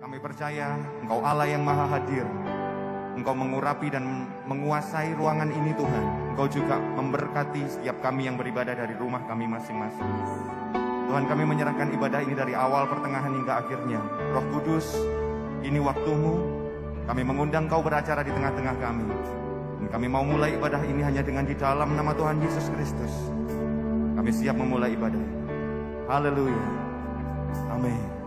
Kami percaya Engkau Allah yang maha hadir. Engkau mengurapi dan menguasai ruangan ini Tuhan. Engkau juga memberkati setiap kami yang beribadah dari rumah kami masing-masing. Tuhan, kami menyerahkan ibadah ini dari awal, pertengahan hingga akhirnya. Roh Kudus, ini waktumu. Kami mengundang Kau beracara di tengah-tengah kami. Dan kami mau mulai ibadah ini hanya dengan di dalam nama Tuhan Yesus Kristus. Kami siap memulai ibadah. Haleluya. Amin.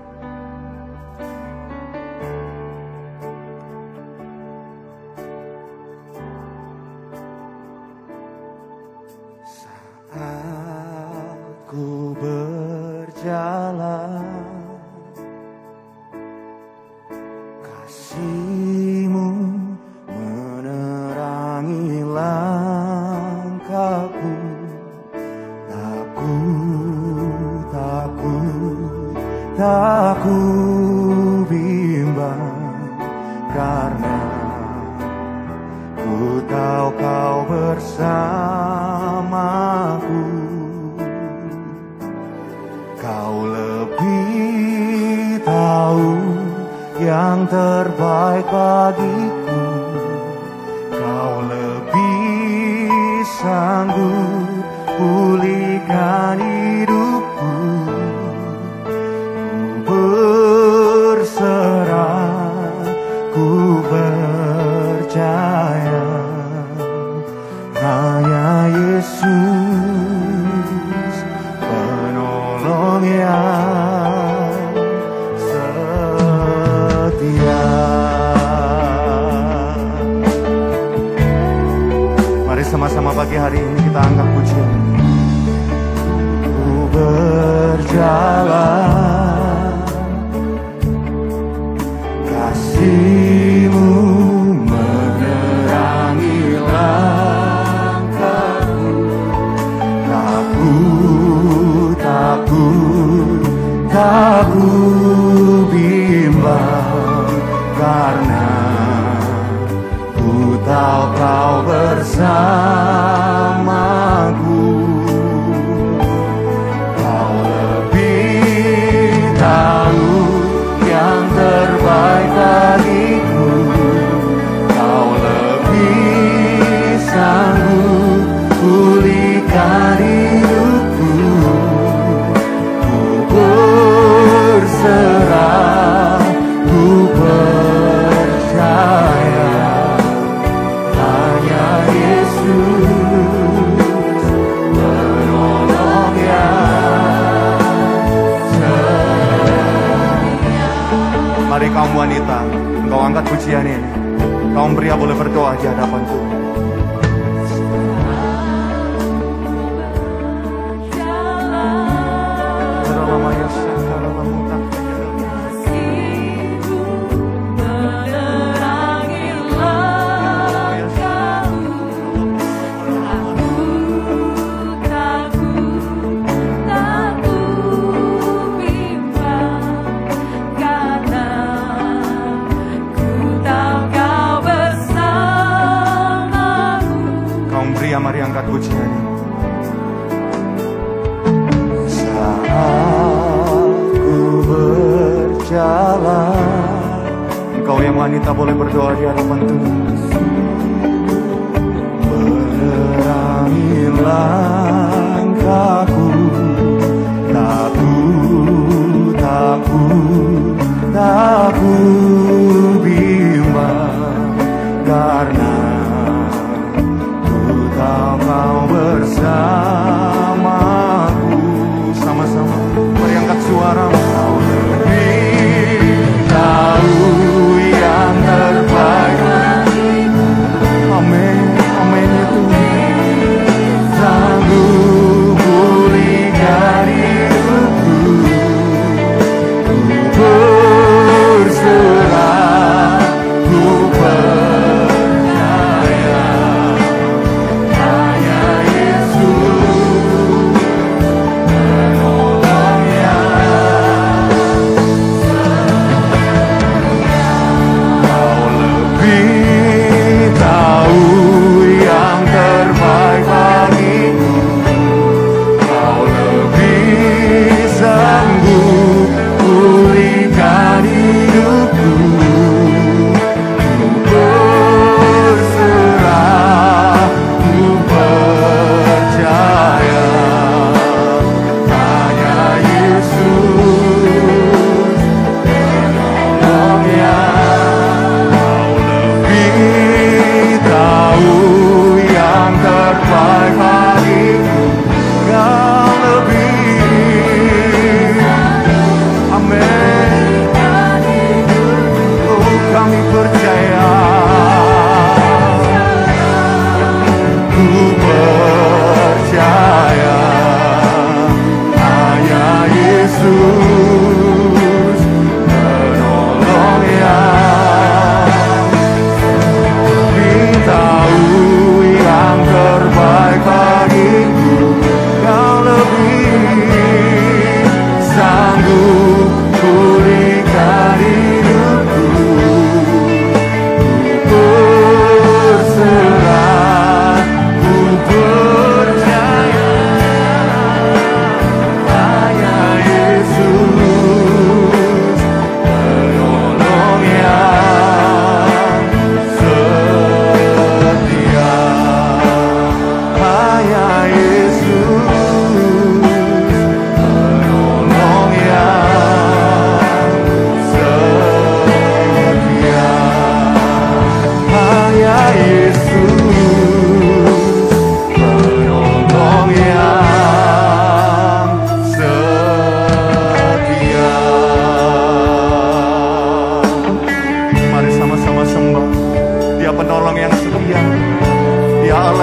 Ku berjalan, kasih-Mu menerangi langkahku. Tak ku bimbang, karena ku tahu Kau bersamaku. Kau lebih tahu yang terbaik bagiku. Kau lebih sanggup pulihkan hidupku. Ku berserah, ku percaya, hanya Yesus penolong yang setia. Mari sama-sama pagi hari ini kita angkat pujian. Ku berjalan, kasih-Mu menerangi langkahku. Tak ku bimbang, karena ku tahu Kau bersamaku. Kau lebih tahu yang terbaik bagiku. Kau lebih sanggup pulihkan hidupku. Ku berserah, ku percaya, hanya Yesus penolong yang setia. Mari kaum wanita, engkau angkat pujian ini. Kaum pria boleh berdoa di hadapan Tuhan. Mari angkat pujian. Saat ku berjalan, engkau yang wanita boleh berdoa di hadapan Tuhan. Menerangi langkahku, tak ku bimbang, karena Kau bersamaku. Sama-sama mari angkat suara. Kau lebih tahu yang terbaik bagiku. Amin, amin itu. Sanggup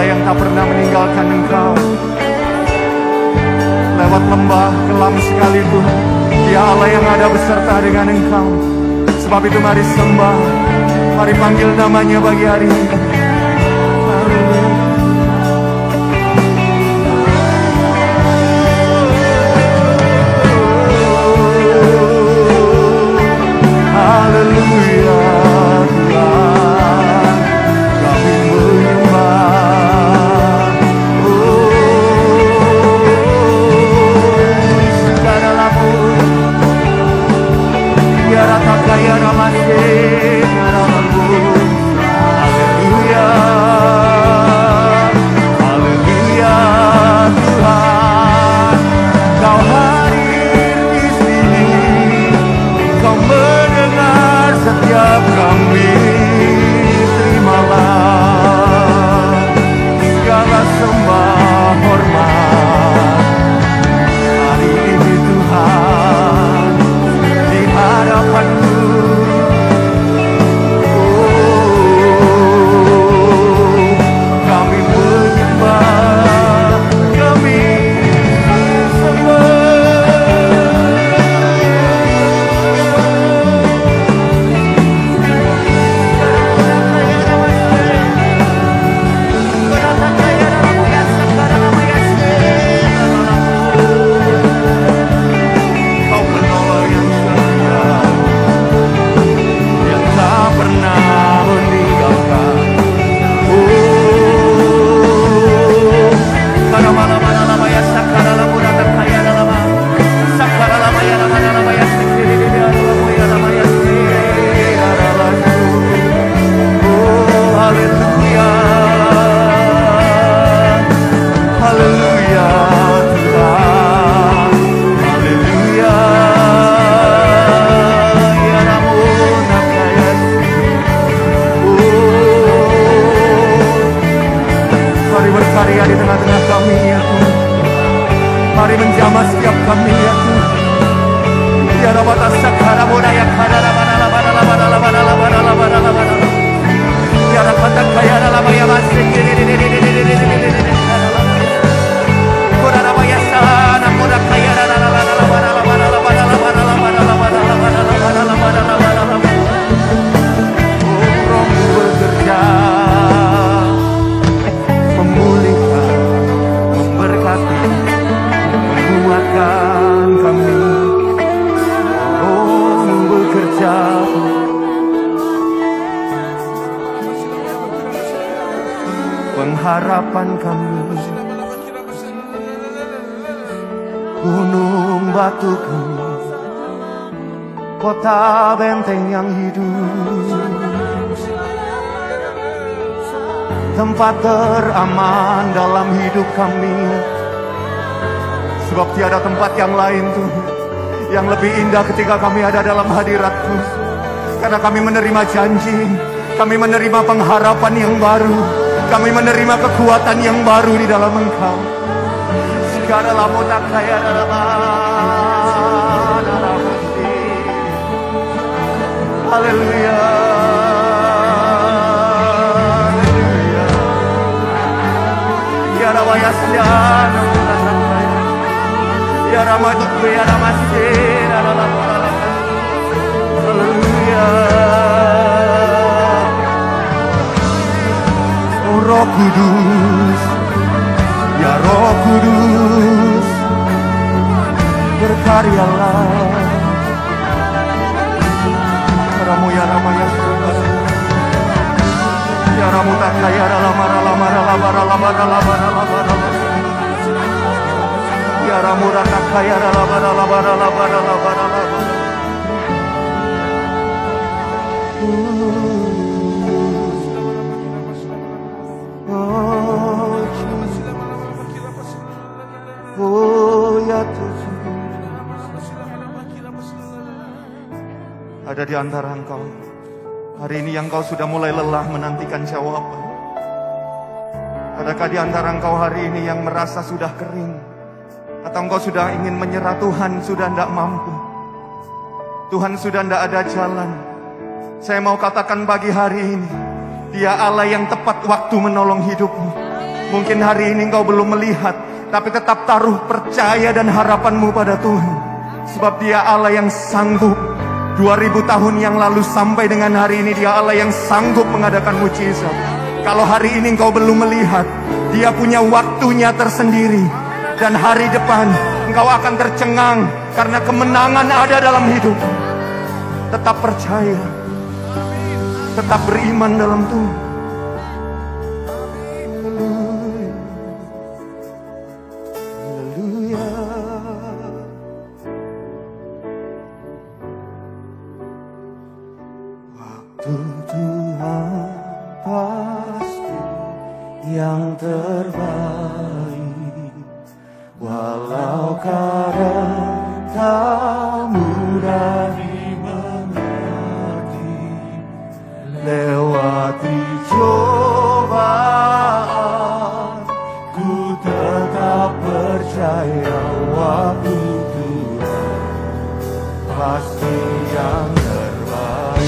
Allah yang tak pernah meninggalkan engkau. Lewat lembah kelam sekalipun, Dia Allah yang ada beserta dengan engkau. Sebab itu mari sembah, mari panggil namanya bagi hari ini. Haleluya Tuhan, kami menyembah. Segala lamu, biar tak kaya ramasih, haleluya, haleluya Tuhan, Kau hadir di sini, Kau mendengar setiap kami. Terimalah segala sembah hormat hari ini Tuhan di hadapan-Mu. Kami menyembah, kami sembah. Kau penolong yang setia, yang tak pernah meninggalkan. Lama ya sakara lama datang kaya lama, sakara lama ya sekiri di dalam ya lama ya sekiri lama. Haleluya, haleluya Tuhan, haleluya. Ya namun kaya. Mari berkarya di tengah-tengah kami ya Tuhan. Mari menjamah setiap kami ya Tuhan. Ya Rabata sakara bodaya kadara bana bana bana bana bana bana bana. Ya Rabata kaya lama ya masih Kora ya sana kora kaya Rohmu bekerja memulihkan, memberkati, menguatkan kami. Rohmu bekerja pengharapan kami. Gunung batu kami, kota benteng yang hidup, tempat teraman dalam hidup kami. Sebab tiada tempat yang lain Tuhan yang lebih indah ketika kami ada dalam hadirat-Mu. Karena kami menerima janji, kami menerima pengharapan yang baru, kami menerima kekuatan yang baru di dalam Engkau. Segala lamu tak kaya dalam haleluya. Ya Ramayasya, ya Ramadukku, ya Ramasir, haleluya. Oh Roh Kudus, ya Roh Kudus, berkaryalah. Ramu ya Ramaya, ya Ramu tak kaya lama. Ya Ramu tak kaya lama. Oh ya Tuhan, ada di antara engkau hari ini yang kau sudah mulai lelah menantikan jawaban. Adakah di antara engkau hari ini yang merasa sudah kering, atau engkau sudah ingin menyerah? Tuhan sudah tidak mampu, Tuhan sudah tidak ada jalan. Saya mau katakan pagi hari ini, Dia Allah yang tepat waktu menolong hidupmu. Mungkin hari ini engkau belum melihat, tapi tetap taruh percaya dan harapanmu pada Tuhan. Sebab Dia Allah yang sanggup. 2000 tahun yang lalu sampai dengan hari ini Dia Allah yang sanggup mengadakan mujizat. Kalau hari ini engkau belum melihat, Dia punya waktunya tersendiri. Dan hari depan engkau akan tercengang karena kemenangan ada dalam hidup. Tetap percaya, tetap beriman dalam Tuhan. Haleluya. Waktu Tuhan pasti yang terbaik, walau kadang tak mudah dimengerti. Lewati cobaan, ku tetap percaya waktu Tuhan pasti yang terbaik.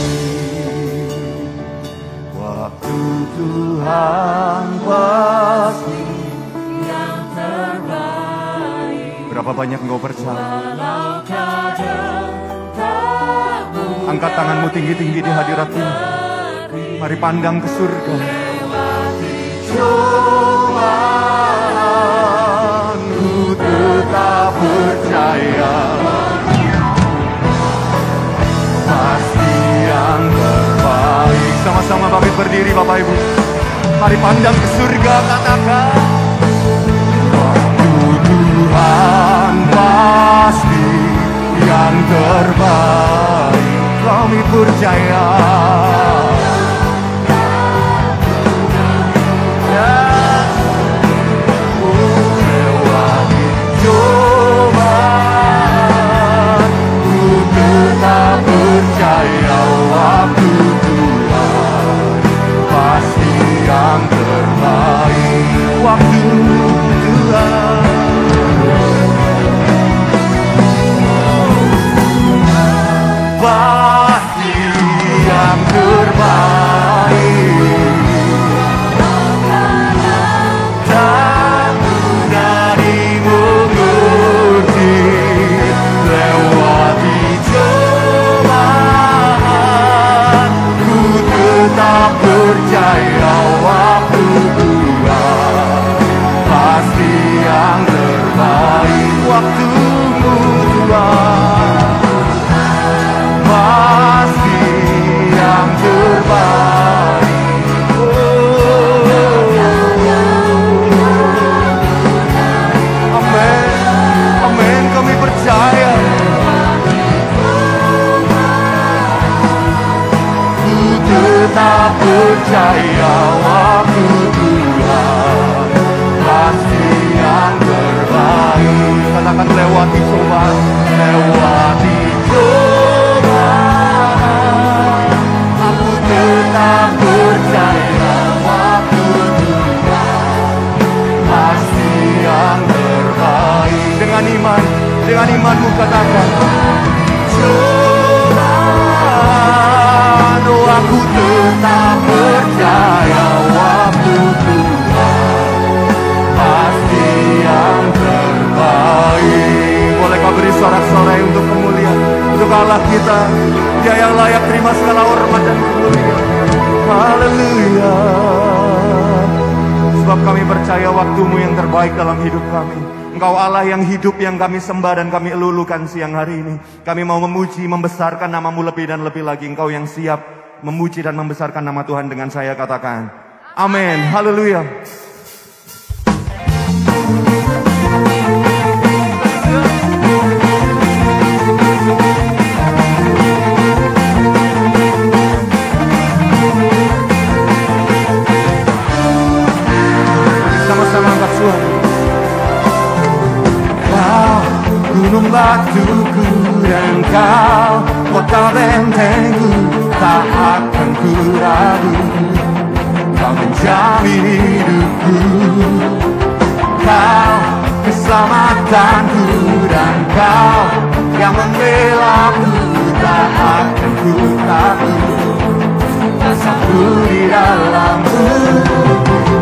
Waktu Tuhan pasti yang terbaik. Berapa banyak engkau percaya? Angkat tanganmu tinggi-tinggi di hadirat Tuhan. Mari pandang ke surga. Cobaan, ku tetap percaya pasti yang terbaik. Sama-sama bangkit berdiri Bapak Ibu. Mari pandang ke surga, katakan waktu Tuhan pasti yang terbaik. Kami percaya. Lewati cobaan, ku tetap percaya waktu Tuhan pasti yang terbaik. Waktu Tuhan pasti yang terbaik. Tak mudah dimengerti. Lewati cobaan, ku tetap percaya waktu Tuhan pasti yang terbaik. Waktumu Tuhan pasti yang terbaik. Amin, amin, kami percaya. Ku tetap percaya waktu Tuhan pasti yang terbaik. Katakan lewati cobaan, lewati cobaan, aku tetap percaya waktu Tuhan pasti yang terbaik. Dengan imanmu katakan cobaan, oh aku tetap percaya waktu Tuhan pasti yang terbaik. Boleh kau beri sorak-sorai untuk kemuliaan untuk Allah kita, Dia yang layak terima segala hormat dan kemuliaan. Haleluya. Sebab kami percaya waktumu yang terbaik dalam hidup kami. Engkau Allah yang hidup, yang kami sembah dan kami elulukan siang hari ini. Kami mau memuji, membesarkan namamu lebih dan lebih lagi. Engkau yang siap memuji dan membesarkan nama Tuhan. Dengan saya katakan amin. Haleluya. Sama-sama angkat suara. Kau gunung batuku dan kau kota bentengku, tak akan ku ragu. Kau menjamin hidupku, kau keselamatanku, dan kau yang membelaku, tak akan ku takut. Bersatu di dalammu,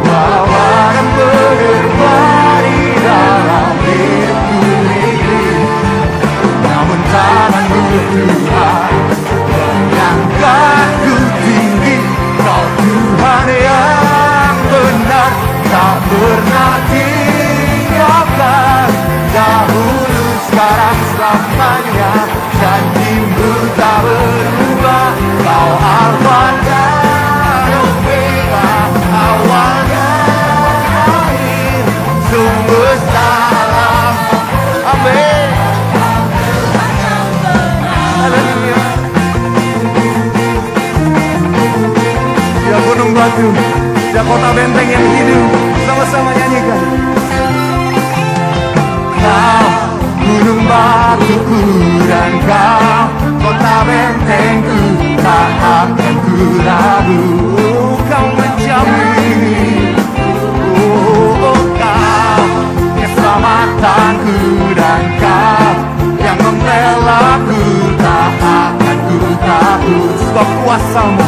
bawa dan Haleluya. Ya gunung batu, ya kota benteng yang hidup, sama-sama nyanyikan. Kau gunung batuku dan kau kota bentengku, tak akan ku ragu. Kau menjamin, kau keselamatanku dan kau yang membelaku, tak akan ku takut sebab kuasamu.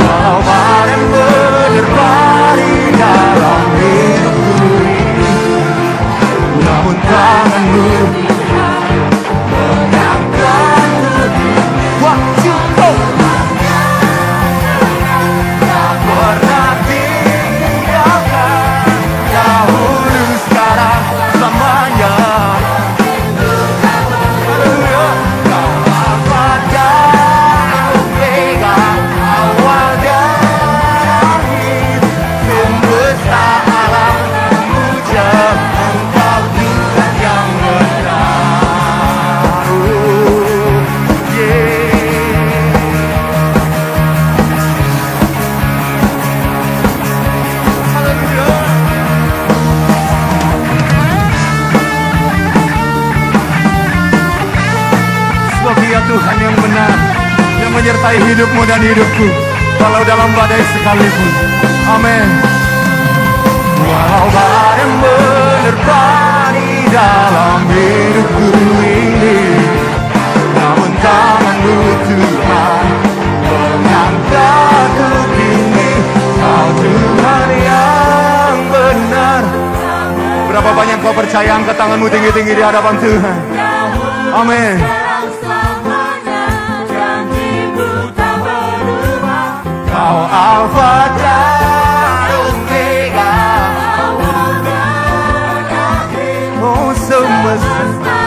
Walau badai menerpa di dalam hidupku ini, namun tanganmu mengangkatku. Waktu kau tak pernah tinggalkan, dahulu sekarang selamanya. Haleluya. Kau Alfa dan Omega, awal dan akhir, semesta alam memuja Engkau Tuhan yang benar. Haleluya. Sebab Dia Tuhan yang benar, yang menyertai hidupmu dan hidupku, walau dalam badai sekalipun. Amin. Walau badai menerpa di dalam hidupku ini, namun tanganmu Tuhan mengangkatku tinggi. Kau Tuhan yang benar. Berapa banyak kau percaya, angkat tanganmu tinggi-tinggi di hadapan Tuhan. Amin. Kau Alfa dan Omega, oh semesta.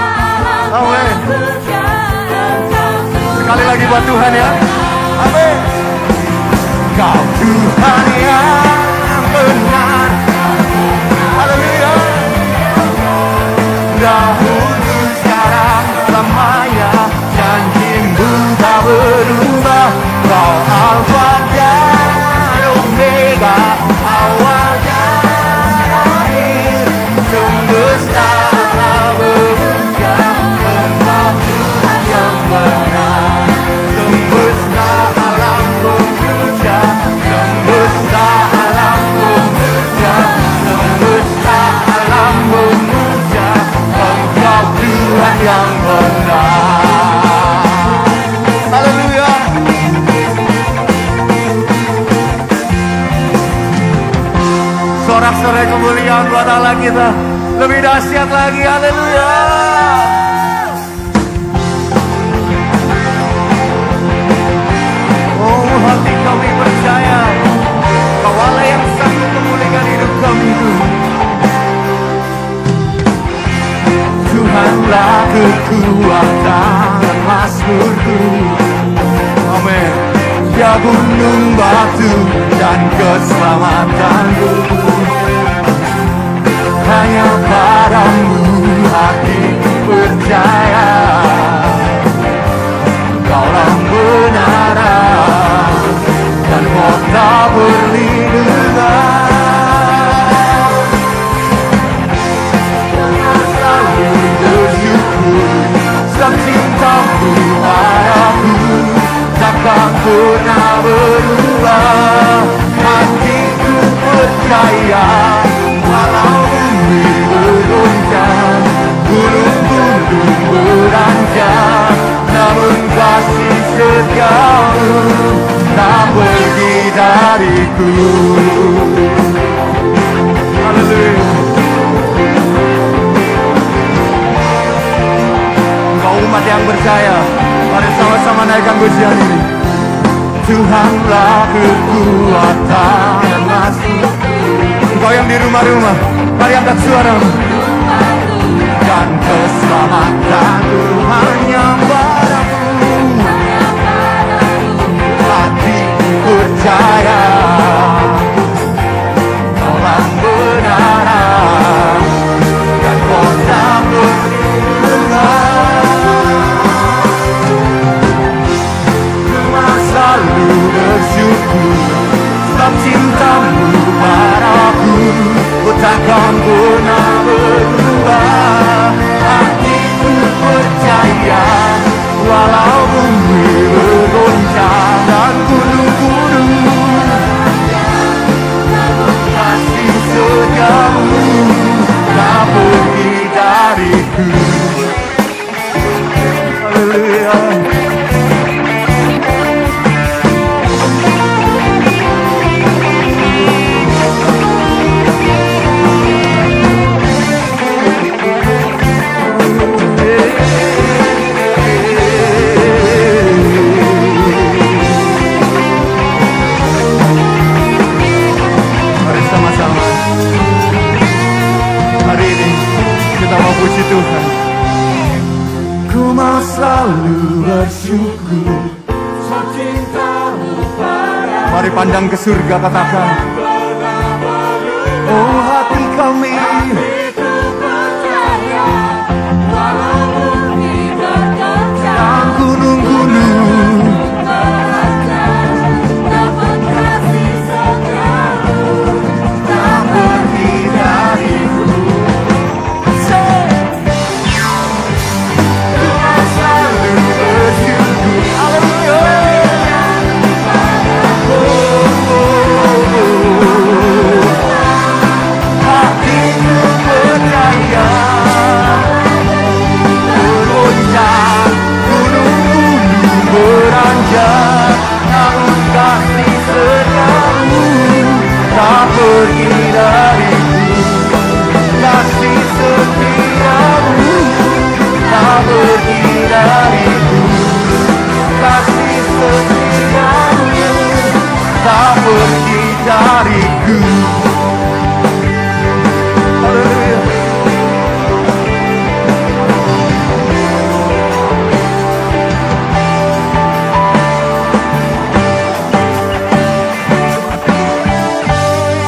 Amin. Sekali lagi buat Tuhan ya. Amin. Kau Tuhan yang benar. Haleluya. Dahulu sekarang selamanya, janji-Mu tak berubah. Kau Alfa dan Omega, awal dan akhir, semesta alam memuja Engkau Tuhan yang benar. Semesta alam memuja, semesta alam memuja, semesta alam memuja Engkau Tuhan yang benar. Haleluya. Sorak-sorai kemuliaan buat Allah kita lebih dahsyat lagi. Haleluya. Oh, hati kami percaya Kau Allah yang sanggup memulihkan hidup kami, Tuhan. Tuhanlah kekuatan dan mazmurku. Amin. Ya gunung batu dan keselamatanku, hanya padamu hatiku percaya. Kaulah kebenaran dan kota perlindungan. Selalu bersyukur sebab cinta-Mu padaku takkan pernah berubah. Hatiku percaya walau bumi bergoncang, gunung-gunung beranjak, namun kasih setia-Mu tak pergi dariku. Haleluya. Kau umat yang percaya, mari sama-sama naikkan pujian ini. Tuhanlah kekuatan dan mazmurku. Engkau yang di rumah-rumah, mari angkat suaramu. Dan keselamatanku hanya padamu, hatiku percaya. Kaulah kebenaran dan kota perlindungan. Haleluya. Mari sama-sama. Hari ini kita mau puji Tuhan. Ku mau selalu bersyukur cintamu padaku. Mari pandang ke surga, katakan, oh hati kami, hatiku percaya, walaupun diterjang gunung-gunung, namun kasih setiamu tak pergi dariku. Namun kasih setiamu tak pergi dariku. Kasih setiamu tak pergi dariku. Kasih setiamu tak pergi dariku. Haleluya.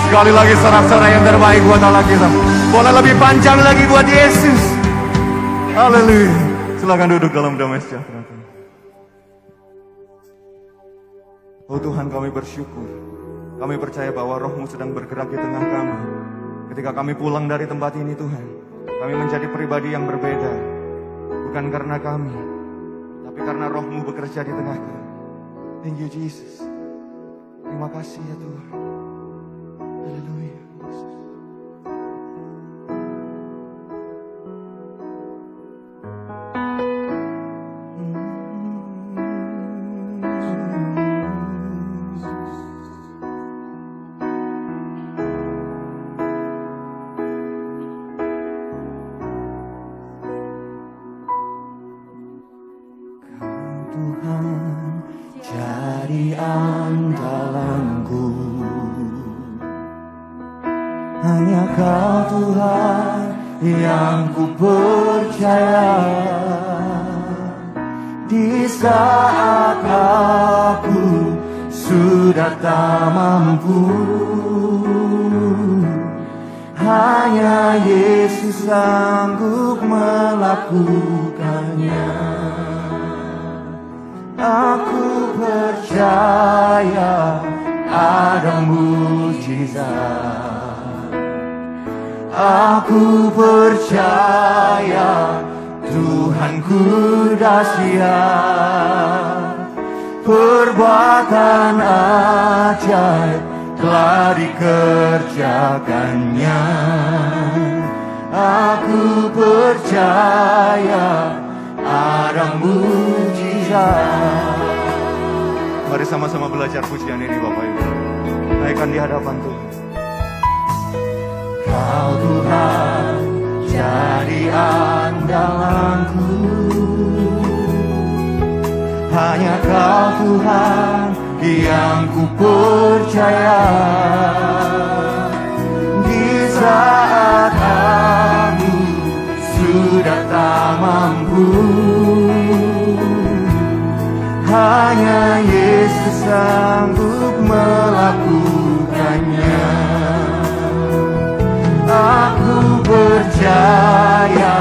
Sekali lagi sorak-sorai yang terbaik buat Allah kita. Boleh lebih panjang lagi buat Yesus. Haleluya. Silakan duduk dalam damai sejahtera. Oh Tuhan, kami bersyukur. Kami percaya bahwa Roh-Mu sedang bergerak di tengah kami. Ketika kami pulang dari tempat ini Tuhan, kami menjadi pribadi yang berbeda. Bukan karena kami, tapi karena Roh-Mu bekerja di tengah kami. Thank you Jesus. Terima kasih ya Tuhan. Haleluya. Tuhan jadi andalanku, hanya Kau Tuhan yang ku percaya. Di saat aku sudah tak mampu, hanya Yesus sanggup melakukannya. Aku percaya ada mujizat. Aku percaya Tuhanku dahsyat. Perbuatan ajaib telah dikerjakannya. Aku percaya ada mujizat. Mari sama-sama belajar pujian ini Bapak Ibu. Naikkan di hadapan Tuhan. Kau Tuhan jadi andalanku, hanya Kau Tuhan yang ku percaya. Di saat aku sudah tak mampu, hanya Yesus sanggup melakukannya. Aku percaya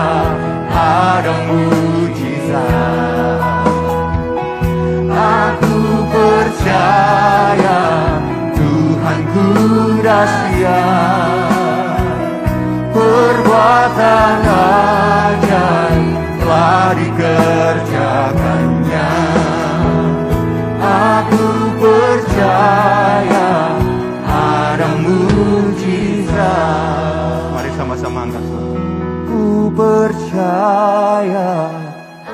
ada mujizat. Aku percaya Tuhanku dahsyat. Perbuatan ajaib telah dikerjakannya. Aku percaya ada mujizat. Mari sama-sama angkat suara. Ku percaya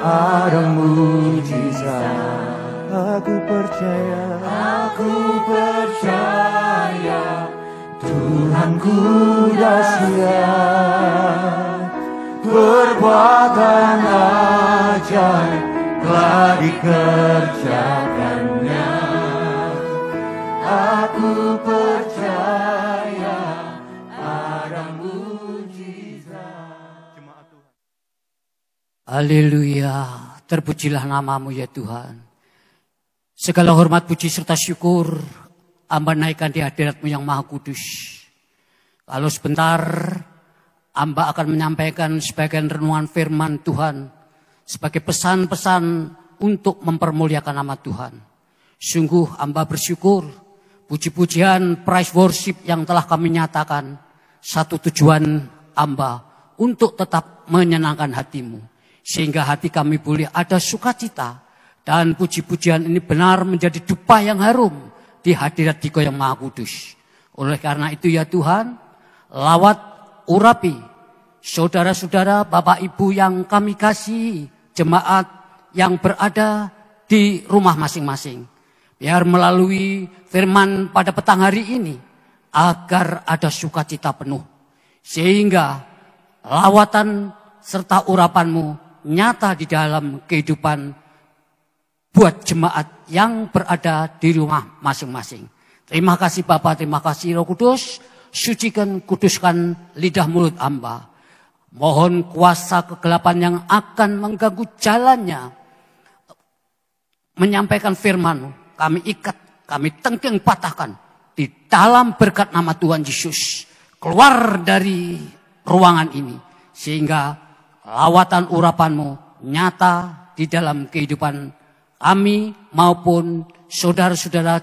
ada mujizat. mujizat. Aku percaya Tuhanku dahsyat, perbuatan ajaib telah dikerjakannya. Aku percaya ada mujizat. Haleluya, terpujilah namamu ya Tuhan. Segala hormat, puji serta syukur Amba naikkan di hadirat-Mu yang Maha Kudus. Kalau sebentar Amba akan menyampaikan sebagian renungan firman Tuhan sebagai pesan-pesan untuk mempermuliakan nama Tuhan. Sungguh Amba bersyukur, puji-pujian praise worship yang telah kami nyatakan, satu tujuan Amba untuk tetap menyenangkan hati-Mu, sehingga hati kami boleh ada sukacita, dan puji-pujian ini benar menjadi dupa yang harum di hadirat Dikau yang Maha Kudus. Oleh karena itu ya Tuhan, lawat urapi saudara-saudara, Bapak Ibu yang kami kasih, jemaat yang berada di rumah masing-masing. Biar melalui firman pada petang hari ini, agar ada sukacita penuh. Sehingga lawatan serta urapan-Mu nyata di dalam kehidupan buat jemaat yang berada di rumah masing-masing. Terima kasih Bapa, terima kasih Roh Kudus. Sucikan, kuduskan lidah mulut Amba. Mohon kuasa kegelapan yang akan mengganggu jalannya menyampaikan firman-Mu, kami ikat, kami tengking patahkan di dalam berkat nama Tuhan Yesus. Keluar dari ruangan ini, sehingga lawatan urapan-Mu nyata di dalam kehidupan kami maupun saudara-saudara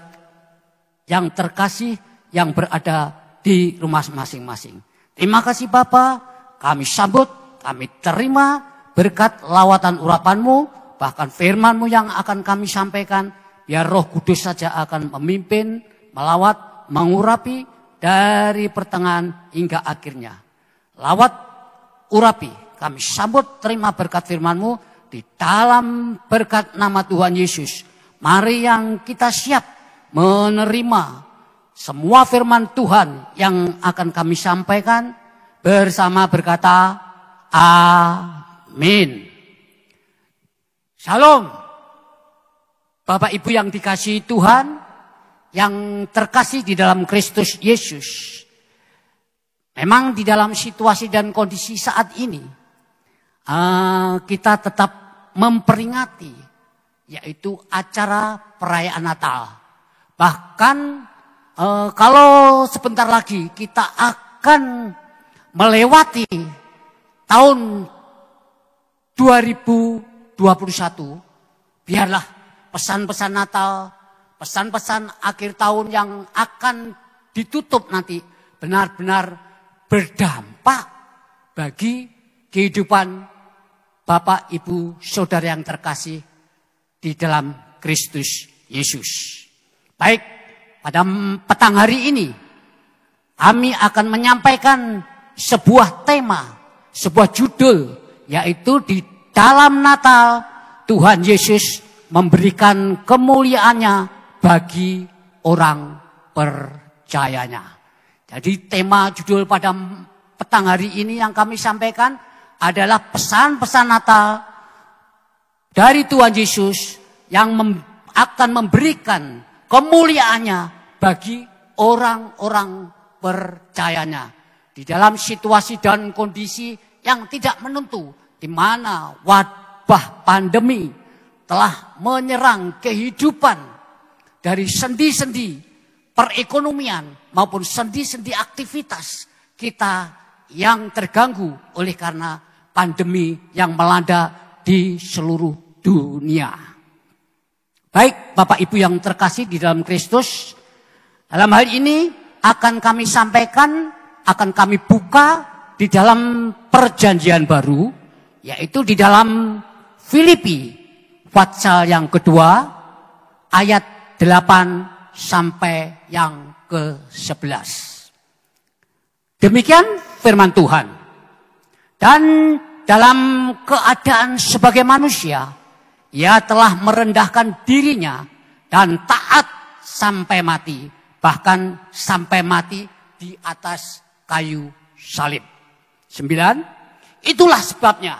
yang terkasih yang berada di rumah masing-masing. Terima kasih Bapa, kami sambut, kami terima berkat lawatan urapan-Mu, bahkan firman-Mu yang akan kami sampaikan. Biar Roh Kudus saja akan memimpin, melawat, mengurapi dari pertengahan hingga akhirnya. Lawat, urapi, kami sambut, terima berkat firman-Mu di dalam berkat nama Tuhan Yesus. Mari yang kita siap menerima semua firman Tuhan yang akan kami sampaikan bersama berkata amin. Shalom. Bapak Ibu yang dikasihi Tuhan, yang terkasih di dalam Kristus Yesus. Memang di dalam situasi dan kondisi saat ini, kita tetap memperingati, yaitu acara perayaan Natal. Bahkan kalau sebentar lagi kita akan melewati tahun 2021, biarlah pesan-pesan Natal, pesan-pesan akhir tahun yang akan ditutup nanti benar-benar berdampak bagi kehidupan Bapak, Ibu, Saudara yang terkasih di dalam Kristus Yesus. Baik, pada petang hari ini kami akan menyampaikan sebuah tema, sebuah judul, yaitu di dalam Natal Tuhan Yesus memberikan kemuliaannya bagi orang percayanya. Jadi tema judul pada petang hari ini yang kami sampaikan adalah pesan-pesan Natal dari Tuhan Yesus yang akan memberikan kemuliaannya bagi orang-orang percayanya. Di dalam situasi dan kondisi yang tidak menentu, di mana wabah pandemi telah menyerang kehidupan dari sendi-sendi perekonomian maupun sendi-sendi aktivitas kita yang terganggu oleh karena pandemi yang melanda di seluruh dunia. Baik, Bapak Ibu yang terkasih di dalam Kristus, dalam hal ini akan kami sampaikan, akan kami buka di dalam perjanjian baru, yaitu di dalam Filipi pasal yang kedua ayat 8 sampai yang ke-11. Demikian firman Tuhan. Dan dalam keadaan sebagai manusia, ia telah merendahkan dirinya dan taat sampai mati, bahkan sampai mati di atas kayu salib. 9. Itulah sebabnya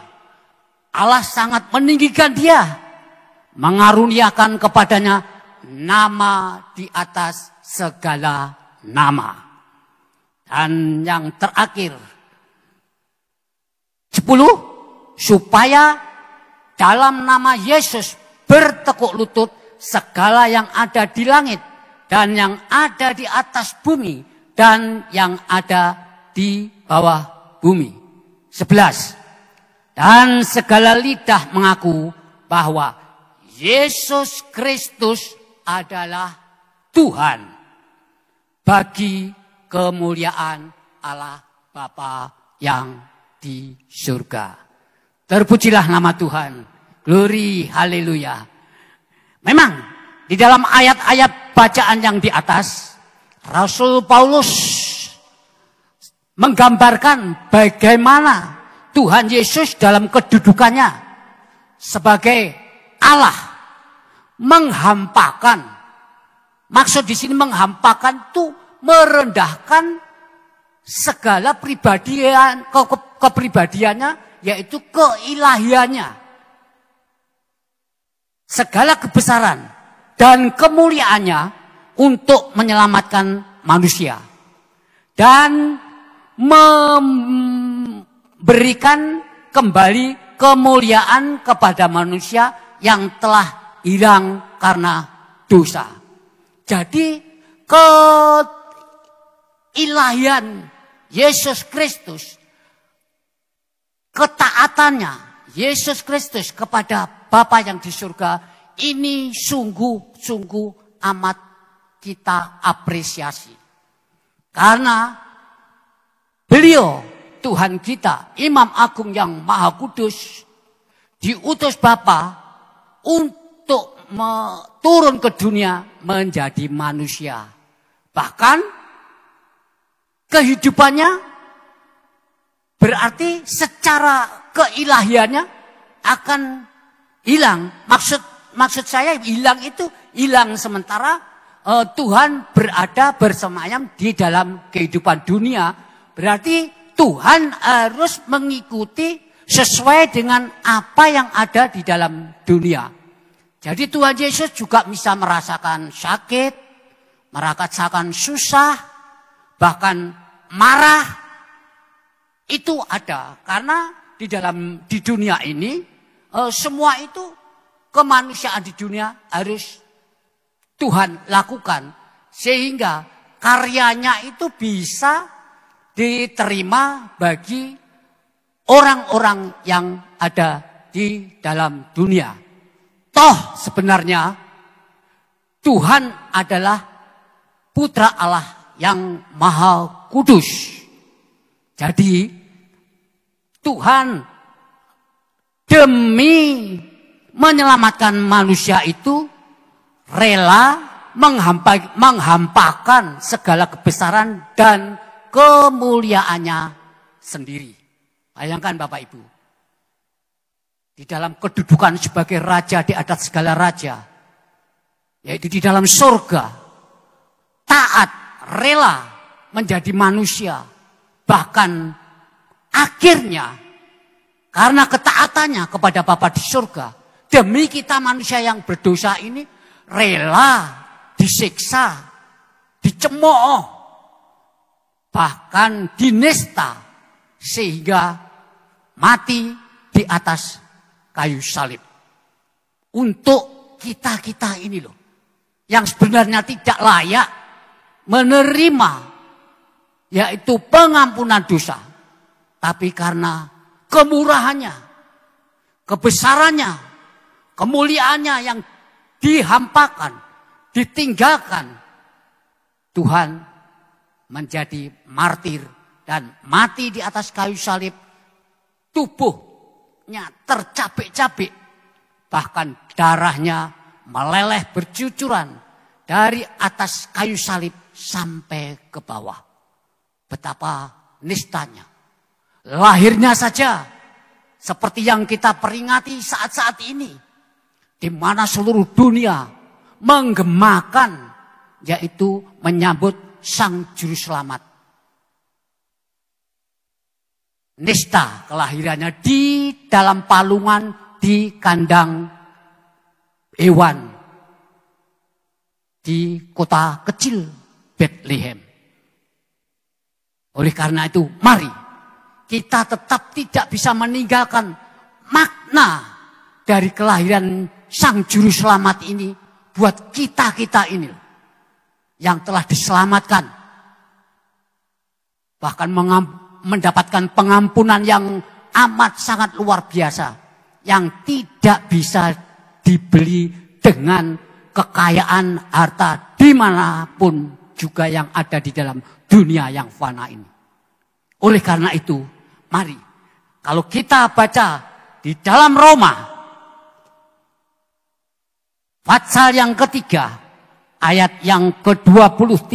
Allah sangat meninggikan dia, mengaruniakan kepadanya nama di atas segala nama. Dan yang terakhir 10, supaya dalam nama Yesus bertekuk lutut segala yang ada di langit dan yang ada di atas bumi dan yang ada di bawah bumi. 11. Dan segala lidah mengaku bahwa Yesus Kristus adalah Tuhan, bagi kemuliaan Allah Bapa yang di surga. Terpujilah nama Tuhan. Glory, haleluya. Memang di dalam ayat-ayat bacaan yang di atas, Rasul Paulus menggambarkan bagaimana Tuhan Yesus dalam kedudukannya sebagai Allah menghampakan. Maksud di sini menghampakan itu merendahkan segala kepribadiannya, yaitu keilahiannya. Segala kebesaran dan kemuliaannya untuk menyelamatkan manusia. Dan memberikan kembali kemuliaan kepada manusia yang telah hilang karena dosa. Jadi keilahian Yesus Kristus, ketaatannya Yesus Kristus kepada Bapa yang di surga, ini sungguh-sungguh amat kita apresiasi. Karena beliau, Tuhan kita, Imam Agung yang Maha Kudus, diutus Bapa untuk turun ke dunia menjadi manusia. Bahkan kehidupannya berarti secara keilahiannya akan hilang. Maksud saya hilang itu hilang sementara Tuhan berada bersemayam di dalam kehidupan dunia. Berarti Tuhan harus mengikuti sesuai dengan apa yang ada di dalam dunia. Jadi Tuhan Yesus juga bisa merasakan sakit, merasakan susah, bahkan marah. Itu ada karena di dunia ini semua itu kemanusiaan di dunia harus Tuhan lakukan sehingga karyanya itu bisa diterima bagi orang-orang yang ada di dalam dunia. Toh sebenarnya Tuhan adalah Putra Allah yang Maha Kudus. Jadi Tuhan demi menyelamatkan manusia itu rela menghampakan segala kebesaran dan kemuliaannya sendiri. Bayangkan Bapak Ibu, di dalam kedudukan sebagai raja di atas segala raja, yaitu di dalam surga, taat, rela menjadi manusia, bahkan akhirnya karena ketaatannya kepada Bapa di surga, demi kita manusia yang berdosa ini rela disiksa, dicemooh, bahkan dinista sehingga mati di atas kayu salib. Untuk kita-kita ini loh, yang sebenarnya tidak layak menerima yaitu pengampunan dosa. Tapi karena kemurahannya, kebesarannya, kemuliaannya yang dihampakan, ditinggalkan, Tuhan menjadi martir dan mati di atas kayu salib. Tubuhnya tercabik-cabik, bahkan darahnya meleleh bercucuran dari atas kayu salib sampai ke bawah. Betapa nistanya. Lahirnya saja seperti yang kita peringati saat-saat ini. di mana seluruh dunia menggemakan, yaitu menyambut Sang Juru Selamat. Nista kelahirannya di dalam palungan di kandang hewan di kota kecil Bethlehem. Oleh karena itu, mari kita tetap tidak bisa meninggalkan makna dari kelahiran Sang Juru Selamat ini buat kita-kita ini yang telah diselamatkan. Bahkan mendapatkan pengampunan yang amat sangat luar biasa. Yang tidak bisa dibeli dengan kekayaan harta dimanapun juga yang ada di dalam dunia yang fana ini. Oleh karena itu, mari kalau kita baca di dalam Roma pasal yang ketiga ayat yang ke-23,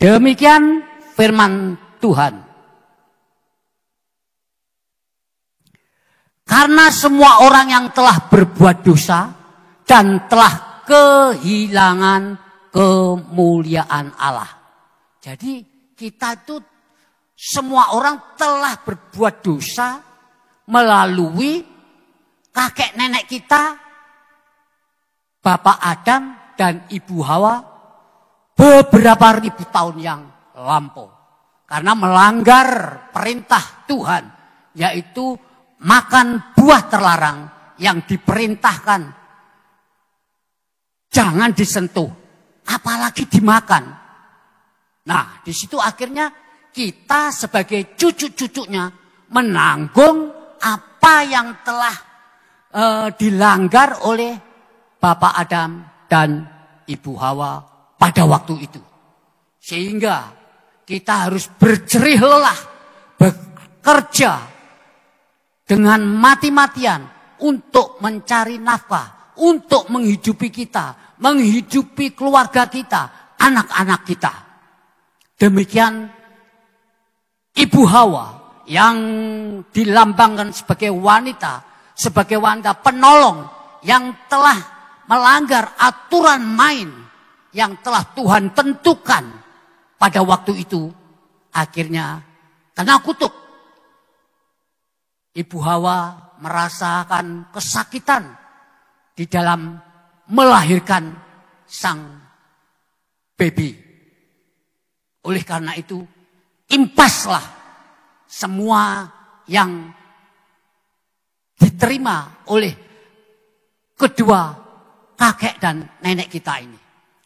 demikian firman Tuhan. Karena semua orang yang telah berbuat dosa dan telah kehilangan kemuliaan Allah. Jadi kita itu semua orang telah berbuat dosa melalui kakek nenek kita, Bapak Adam dan Ibu Hawa beberapa ribu tahun yang lampau. Karena melanggar perintah Tuhan, yaitu makan buah terlarang yang diperintahkan jangan disentuh, apalagi dimakan. Nah, di situ akhirnya kita sebagai cucu-cucunya menanggung apa yang telah dilanggar oleh Bapak Adam dan Ibu Hawa pada waktu itu. Sehingga kita harus berjerih lelah, bekerja dengan mati-matian untuk mencari nafkah, untuk menghidupi kita, menghidupi keluarga kita, anak-anak kita. Demikian Ibu Hawa yang dilambangkan sebagai wanita penolong yang telah melanggar aturan main yang telah Tuhan tentukan pada waktu itu, akhirnya kena kutuk. Ibu Hawa merasakan kesakitan di dalam melahirkan sang baby. Oleh karena itu, impaslah semua yang diterima oleh kedua kakek dan nenek kita ini.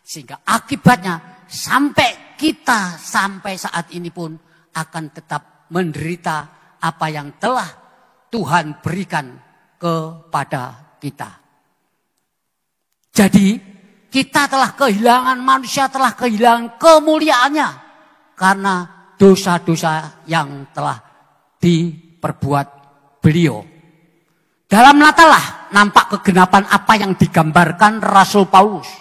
Sehingga akibatnya sampai saat ini pun akan tetap menderita apa yang telah Tuhan berikan kepada kita. Jadi kita telah kehilangan, manusia telah kehilangan kemuliaannya karena dosa-dosa yang telah diperbuat beliau. Dalam Natalah nampak kegenapan apa yang digambarkan Rasul Paulus.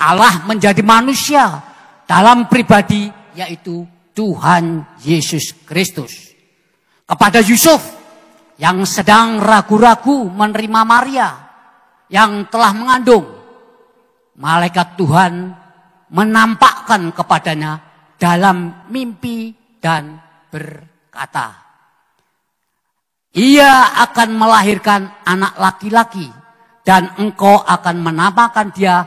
Allah menjadi manusia dalam pribadi, yaitu Tuhan Yesus Kristus. Kepada Yusuf yang sedang ragu-ragu menerima Maria yang telah mengandung, malaikat Tuhan menampakkan kepadanya dalam mimpi dan berkata, ia akan melahirkan anak laki-laki dan engkau akan menamakan dia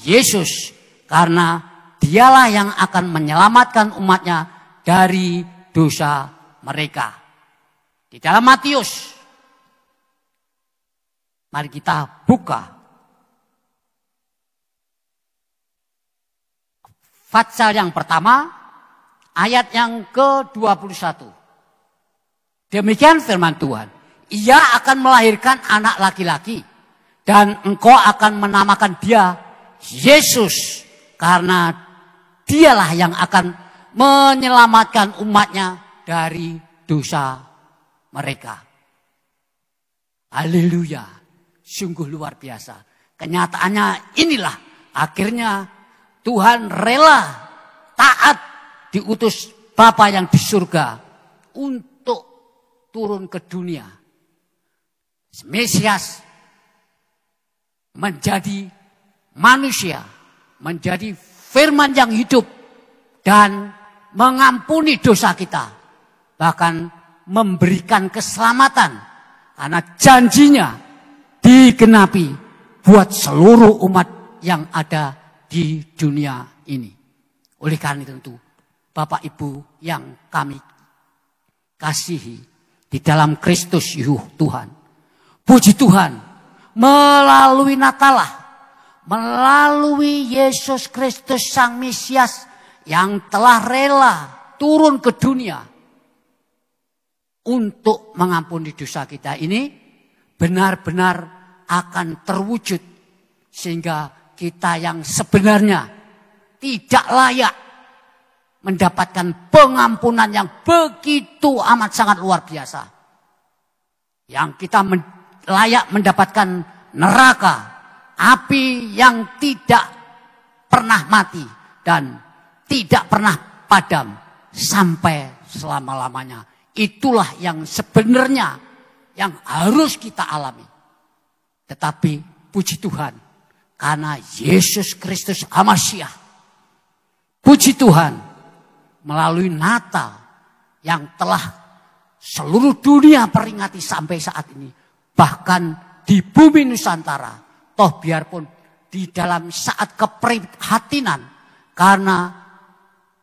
Yesus, karena dialah yang akan menyelamatkan umatnya dari dosa mereka. Di dalam Matius, mari kita buka pasal yang pertama, ayat yang ke-21. Demikian firman Tuhan. Ia akan melahirkan anak laki-laki dan engkau akan menamakan dia Yesus, karena dialah yang akan menyelamatkan umatnya dari dosa mereka. Haleluya. Sungguh luar biasa. Kenyataannya inilah akhirnya Tuhan rela taat diutus Bapa yang di surga untuk turun ke dunia. Mesias menjadi manusia, menjadi firman yang hidup dan mengampuni dosa kita, bahkan memberikan keselamatan karena janjinya digenapi buat seluruh umat yang ada di dunia ini. Oleh karena itu tentu Bapak Ibu yang kami kasihi di dalam Kristus Tuhan, puji Tuhan, melalui Natalah, melalui Yesus Kristus Sang Mesias yang telah rela turun ke dunia untuk mengampuni dosa kita ini, benar-benar akan terwujud sehingga kita yang sebenarnya tidak layak mendapatkan pengampunan yang begitu amat sangat luar biasa, yang kita layak mendapatkan neraka, api yang tidak pernah mati dan tidak pernah padam sampai selama-lamanya. Itulah yang sebenarnya yang harus kita alami. Tetapi puji Tuhan, karena Yesus Kristus Hamasiah, puji Tuhan, melalui Natal yang telah seluruh dunia peringati sampai saat ini, bahkan di bumi Nusantara, toh biarpun di dalam saat keprihatinan karena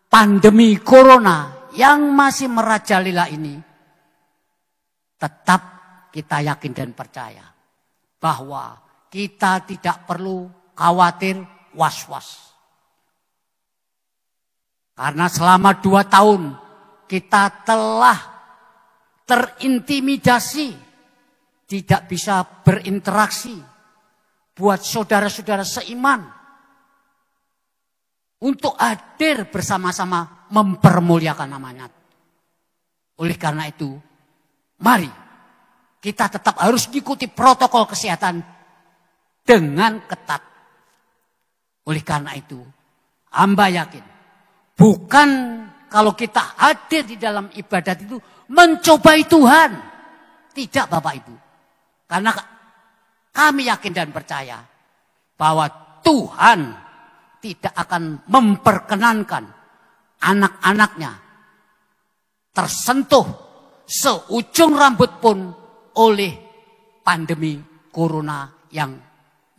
pandemi corona yang masih merajalela ini, tetap kita yakin dan percaya bahwa kita tidak perlu khawatir, was-was. Karena selama 2 tahun kita telah terintimidasi, tidak bisa berinteraksi buat saudara-saudara seiman untuk hadir bersama-sama mempermuliakan namanya. Oleh karena itu, mari kita tetap harus mengikuti protokol kesehatan dengan ketat. Oleh karena itu, hamba yakin, bukan kalau kita hadir di dalam ibadat itu mencobai Tuhan. Tidak Bapak Ibu. Karena kami yakin dan percaya bahwa Tuhan tidak akan memperkenankan anak-anaknya tersentuh seujung rambut pun oleh pandemi corona yang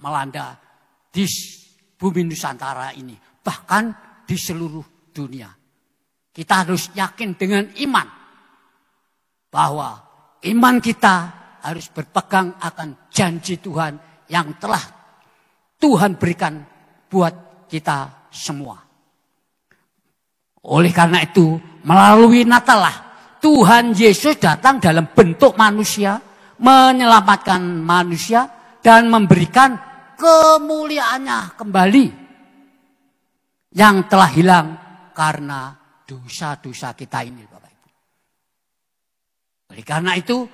melanda di bumi Nusantara ini. Bahkan di seluruh dunia. Kita harus yakin dengan iman bahwa iman kita harus berpegang akan janji Tuhan yang telah Tuhan berikan buat kita semua. Oleh karena itu, melalui Natalah, Tuhan Yesus datang dalam bentuk manusia, menyelamatkan manusia dan memberikan kemuliaannya kembali yang telah hilang karena dosa-dosa kita ini, Bapak Ibu. Oleh karena itu,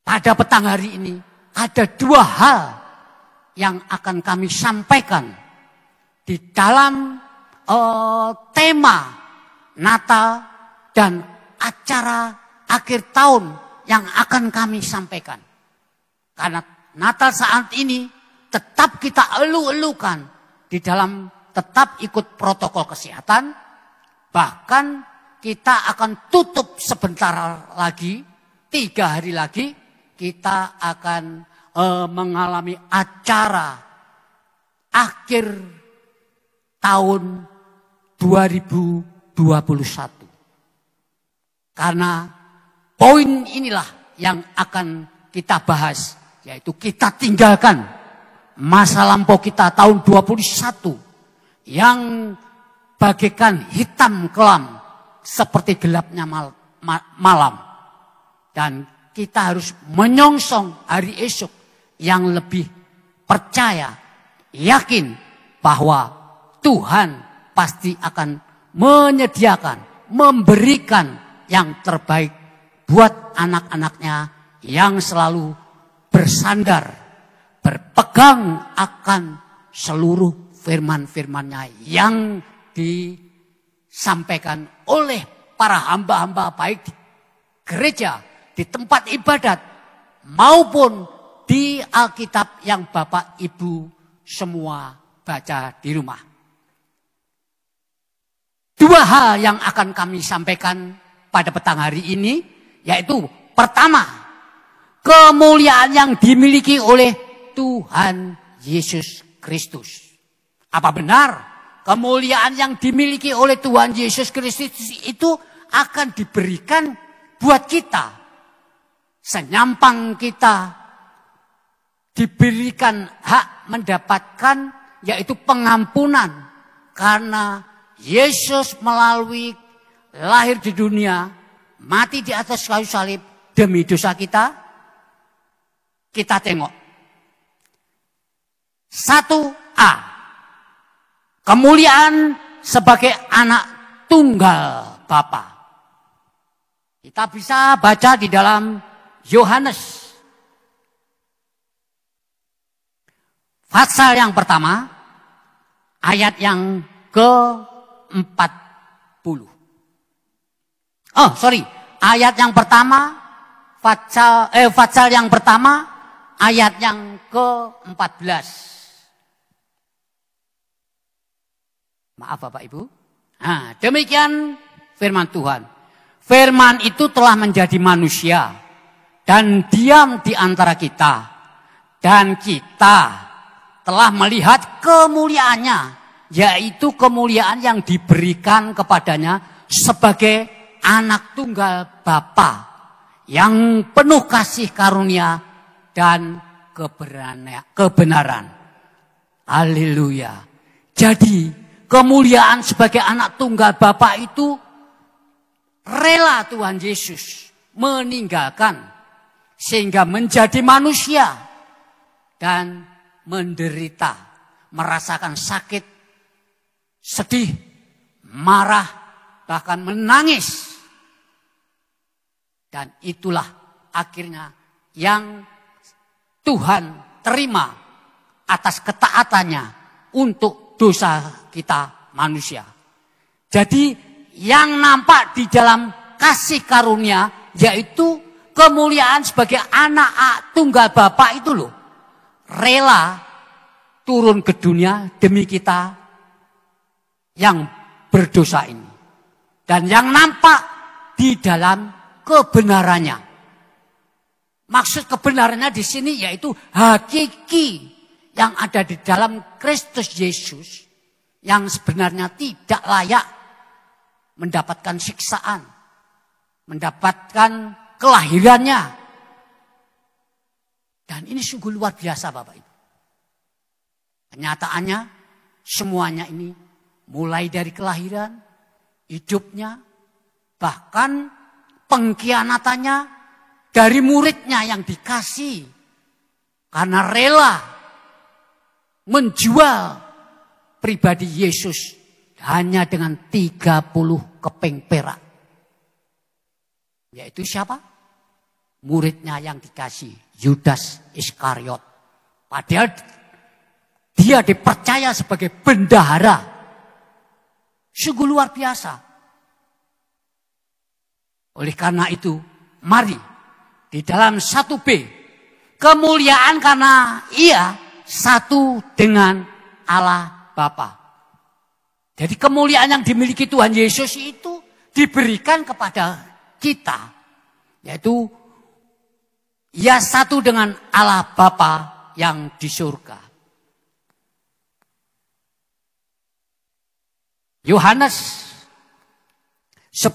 pada petang hari ini ada 2 hal yang akan kami sampaikan di dalam tema Natal dan acara akhir tahun yang akan kami sampaikan. Karena Natal saat ini tetap kita elu-elukan di dalam tetap ikut protokol kesehatan. Bahkan kita akan tutup sebentar lagi, 3 hari lagi kita akan mengalami acara akhir tahun 2021. Karena poin inilah yang akan kita bahas, yaitu kita tinggalkan masa lampau kita tahun 21 yang bagaikan hitam kelam seperti gelapnya malam. Dan kita harus menyongsong hari esok yang lebih percaya, yakin bahwa Tuhan pasti akan menyediakan, memberikan yang terbaik buat anak-anaknya yang selalu bersandar, berpegang akan seluruh firman-firmannya yang disampaikan oleh para hamba-hamba baik di gereja, di tempat ibadat, maupun di Alkitab yang Bapak Ibu semua baca di rumah. Dua hal yang akan kami sampaikan pada petang hari ini, yaitu pertama, kemuliaan yang dimiliki oleh Tuhan Yesus Kristus. Apa benar kemuliaan yang dimiliki oleh Tuhan Yesus Kristus itu akan diberikan buat kita? Senyampang kita diberikan hak mendapatkan, yaitu pengampunan karena Yesus melalui lahir di dunia, mati di atas kayu salib demi dosa kita. Kita tengok 1A, kemuliaan sebagai anak tunggal Bapa. Kita bisa baca di dalam Yohanes pasal yang pertama, ayat yang ke-40. Ayat yang pertama, pasal yang pertama, ayat yang ke-14. Maaf Bapak Ibu. Nah, demikian firman Tuhan. Firman itu telah menjadi manusia dan diam di antara kita. Dan kita telah melihat kemuliaannya, yaitu kemuliaan yang diberikan kepadanya sebagai anak tunggal Bapa yang penuh kasih karunia dan kebenaran. Haleluya. Jadi kemuliaan sebagai anak tunggal Bapa itu rela Tuhan Yesus meninggalkan sehingga menjadi manusia dan menderita, merasakan sakit, sedih, marah, bahkan menangis. Dan itulah akhirnya yang Tuhan terima atas ketaatannya untuk dosa kita manusia. Jadi yang nampak di dalam kasih karunia, yaitu kemuliaan sebagai anak tunggal Bapa itu loh, rela turun ke dunia demi kita yang berdosa ini. Dan yang nampak di dalam kebenarannya. Maksud kebenarannya di sini yaitu hakiki yang ada di dalam Kristus Yesus, yang sebenarnya tidak layak mendapatkan siksaan, mendapatkan kelahirannya. Dan ini sungguh luar biasa Bapak Ibu. Kenyataannya semuanya ini mulai dari kelahiran, hidupnya, bahkan pengkhianatannya dari muridnya yang dikasih karena rela menjual pribadi Yesus hanya dengan 30 keping perak. Yaitu siapa? Muridnya yang dikasih, Yudas Iskariot. Padahal dia dipercaya sebagai bendahara. Sungguh luar biasa. Oleh karena itu, mari di dalam 1B, kemuliaan karena ia satu dengan Allah Bapa. Jadi kemuliaan yang dimiliki Tuhan Yesus itu diberikan kepada kita, yaitu ia satu dengan Allah Bapa yang di surga. Yohanes 10,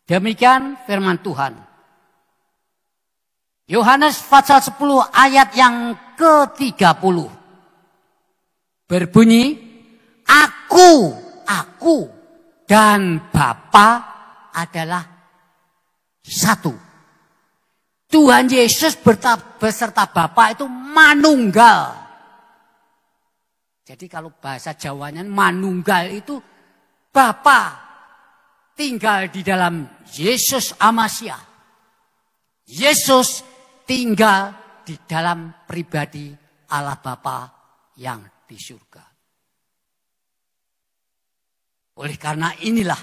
demikian firman Tuhan. Yohanes pasal 10 ayat yang ke-30. Berbunyi, Aku dan Bapa adalah satu. Tuhan Yesus beserta Bapa itu manunggal. Jadi kalau bahasa Jawanya manunggal itu Bapa tinggal di dalam Yesus Amasya. Yesus tinggal di dalam pribadi Allah Bapa yang di surga. Oleh karena inilah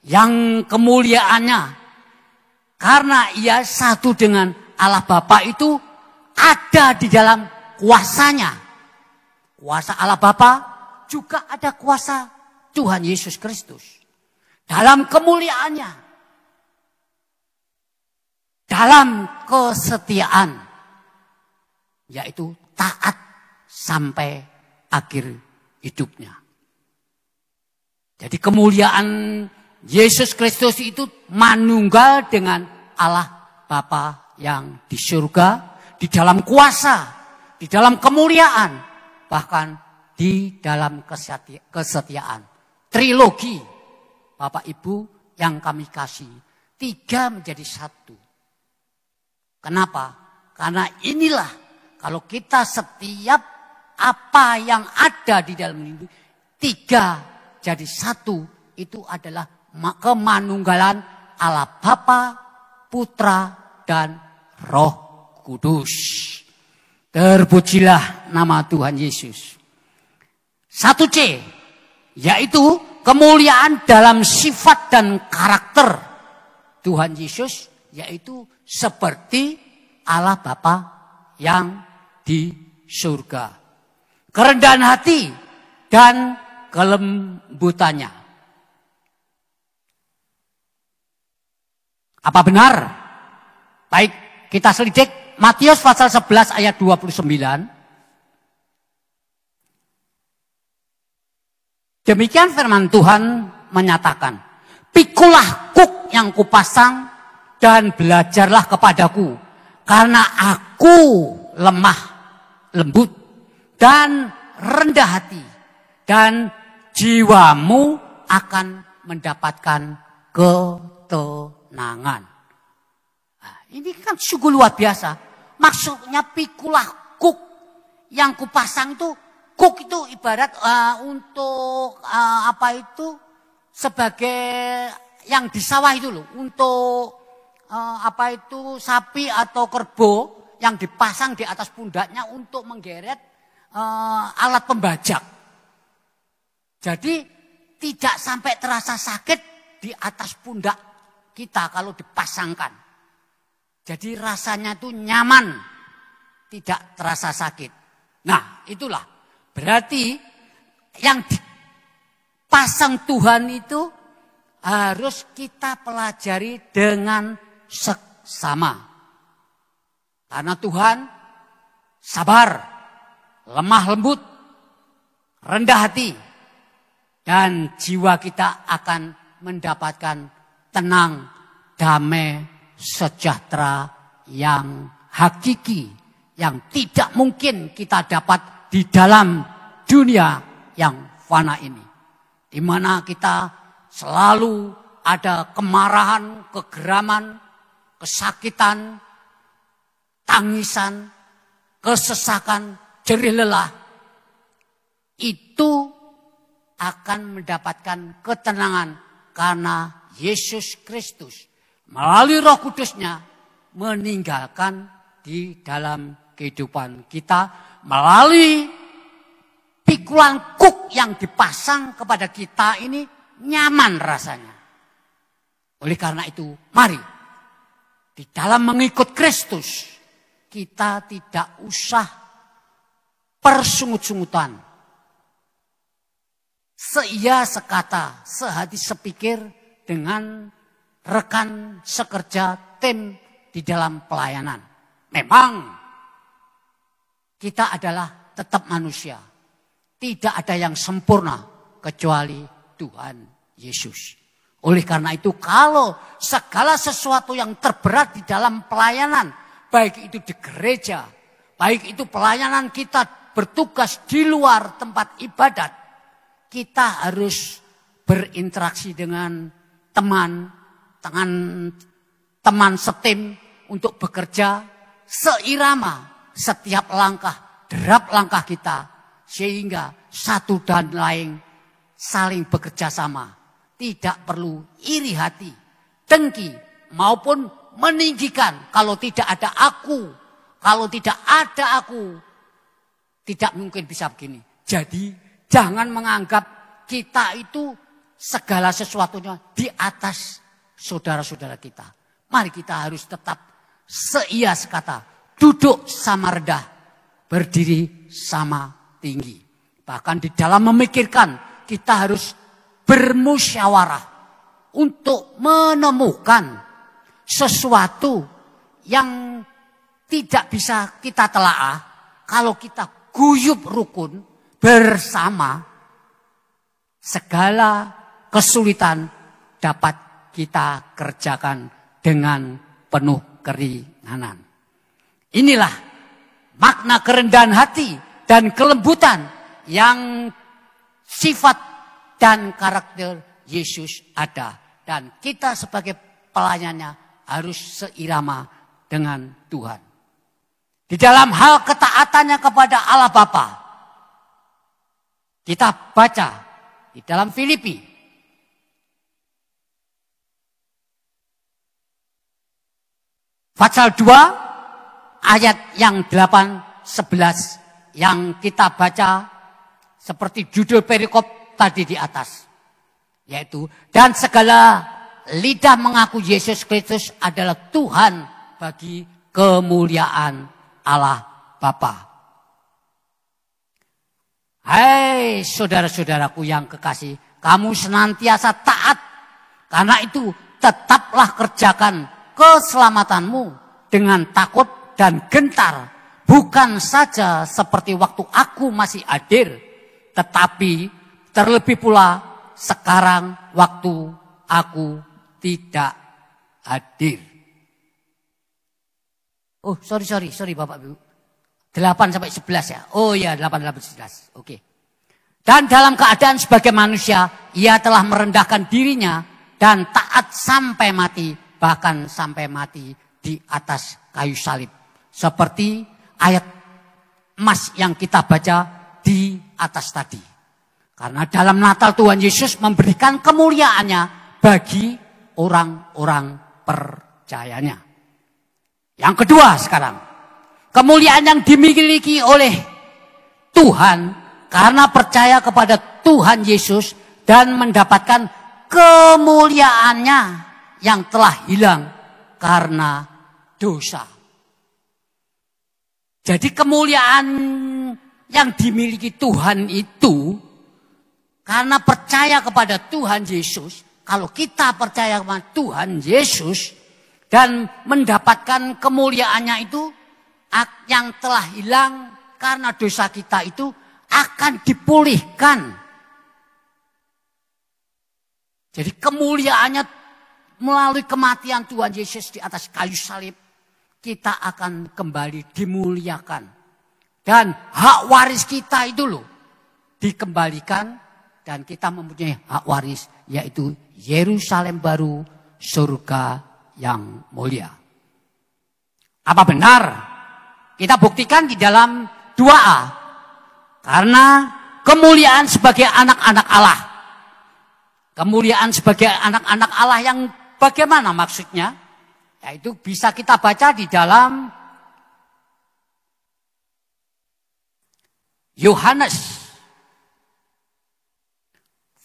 yang kemuliaannya Karena ia satu dengan Allah Bapa itu ada di dalam kuasanya. Kuasa Allah Bapa juga ada kuasa Tuhan Yesus Kristus. Dalam kemuliaannya. Dalam kesetiaan. Yaitu taat sampai akhir hidupnya. Jadi kemuliaan Yesus Kristus itu manunggal dengan Allah Bapa yang di surga, di dalam kuasa, di dalam kemuliaan, bahkan di dalam kesetiaan. Trilogi Bapak Ibu yang kami kasih, 3 menjadi 1. Kenapa? Karena inilah kalau kita setiap apa yang ada di dalam ini 3 jadi 1 itu adalah kemanunggalan Allah Bapa, Putra, dan Roh Kudus. Terpujilah nama Tuhan Yesus. 1C, yaitu kemuliaan dalam sifat dan karakter Tuhan Yesus, yaitu seperti Allah Bapa yang di surga. Kerendahan hati dan kelembutannya. Apa benar? Baik, kita selidik Matius pasal 11 ayat 29. Demikian firman Tuhan menyatakan, "Pikulah kuk yang kupasang dan belajarlah kepadaku, karena aku lemah, lembut, dan rendah hati, dan jiwamu akan mendapatkan ketenangan." Nah, ini kan sungguh luar biasa. Maksudnya pikulah kuk yang kupasang itu, kuk itu ibarat untuk apa itu sebagai yang di sawah itu loh, untuk apa itu sapi atau kerbau yang dipasang di atas pundaknya untuk menggeret alat pembajak. Jadi tidak sampai terasa sakit di atas pundak kita kalau dipasangkan. Jadi rasanya itu nyaman, tidak terasa sakit. Nah, itulah berarti yang dipasang Tuhan itu harus kita pelajari dengan seksama. Karena Tuhan sabar, lemah lembut, rendah hati, dan jiwa kita akan mendapatkan tenang, damai, sejahtera yang hakiki, yang tidak mungkin kita dapat di dalam dunia yang fana ini. Di mana kita selalu ada kemarahan, kegeraman, kesakitan, tangisan, kesesakan, jerih lelah. Itu akan mendapatkan ketenangan karena Yesus Kristus melalui Roh Kudusnya meninggalkan di dalam kehidupan kita melalui pikulan kuk yang dipasang kepada kita ini nyaman rasanya. Oleh karena itu, mari di dalam mengikut Kristus kita tidak usah persungut-sungutan. Seia sekata, sehati sepikir dengan rekan sekerja tim di dalam pelayanan. Memang kita adalah tetap manusia. Tidak ada yang sempurna kecuali Tuhan Yesus. Oleh karena itu kalau segala sesuatu yang terberat di dalam pelayanan, baik itu di gereja, baik itu pelayanan kita bertugas di luar tempat ibadat, kita harus berinteraksi dengan teman setim untuk bekerja seirama setiap langkah, derap langkah kita. Sehingga satu dan lain saling bekerja sama. Tidak perlu iri hati, dengki, maupun meninggikan. Kalau tidak ada aku, kalau tidak ada aku, tidak mungkin bisa begini. Jadi jangan menganggap kita itu segala sesuatunya di atas saudara-saudara kita. Mari kita harus tetap seia sekata, duduk sama rendah, berdiri sama tinggi. Bahkan di dalam memikirkan, kita harus bermusyawarah untuk menemukan sesuatu yang tidak bisa kita telaah kalau kita guyub rukun bersama, segala kesulitan dapat kita kerjakan dengan penuh keringanan. Inilah makna kerendahan hati dan kelembutan yang sifat dan karakter Yesus ada. Dan kita sebagai pelayannya harus seirama dengan Tuhan. Di dalam hal ketaatannya kepada Allah Bapa, kita baca di dalam Filipi pasal 2 ayat yang 8-11 yang kita baca seperti judul perikop tadi di atas. Yaitu, dan segala lidah mengaku Yesus Kristus adalah Tuhan bagi kemuliaan Allah Bapa. Hai saudara-saudaraku yang kekasih, kamu senantiasa taat. Karena itu tetaplah kerjakan keselamatanmu dengan takut dan gentar, bukan saja seperti waktu aku masih hadir, tetapi terlebih pula sekarang waktu aku tidak hadir. Oh, sorry Bapak Ibu. 8-11 ya. Oh ya, 8-11. Oke. Dan dalam keadaan sebagai manusia, ia telah merendahkan dirinya dan taat sampai mati, bahkan sampai mati di atas kayu salib. Seperti ayat emas yang kita baca di atas tadi. Karena dalam Natal Tuhan Yesus memberikan kemuliaannya bagi orang-orang percayanya. Yang kedua sekarang, kemuliaan yang dimiliki oleh Tuhan karena percaya kepada Tuhan Yesus dan mendapatkan kemuliaannya yang telah hilang karena dosa. Jadi kemuliaan yang dimiliki Tuhan itu karena percaya kepada Tuhan Yesus. Kalau kita percaya kepada Tuhan Yesus dan mendapatkan kemuliaannya itu yang telah hilang karena dosa kita itu akan dipulihkan. Jadi kemuliaannya melalui kematian Tuhan Yesus di atas kayu salib, kita akan kembali dimuliakan. Dan hak waris kita itu loh dikembalikan dan kita mempunyai hak waris, yaitu Yerusalem baru, surga yang mulia. Apa benar? Kita buktikan di dalam 2a. Karena kemuliaan sebagai anak-anak Allah. Kemuliaan sebagai anak-anak Allah yang bagaimana maksudnya? Yaitu bisa kita baca di dalam Yohanes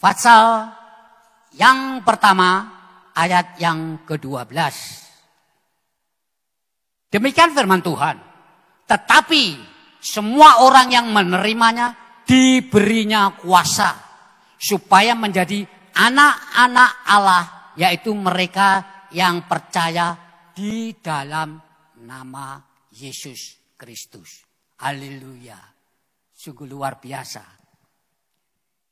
pasal yang pertama ayat yang ke-12. Demikian firman Tuhan. Tetapi semua orang yang menerimanya diberinya kuasa supaya menjadi anak-anak Allah, yaitu mereka yang percaya di dalam nama Yesus Kristus. Haleluya. Sungguh luar biasa.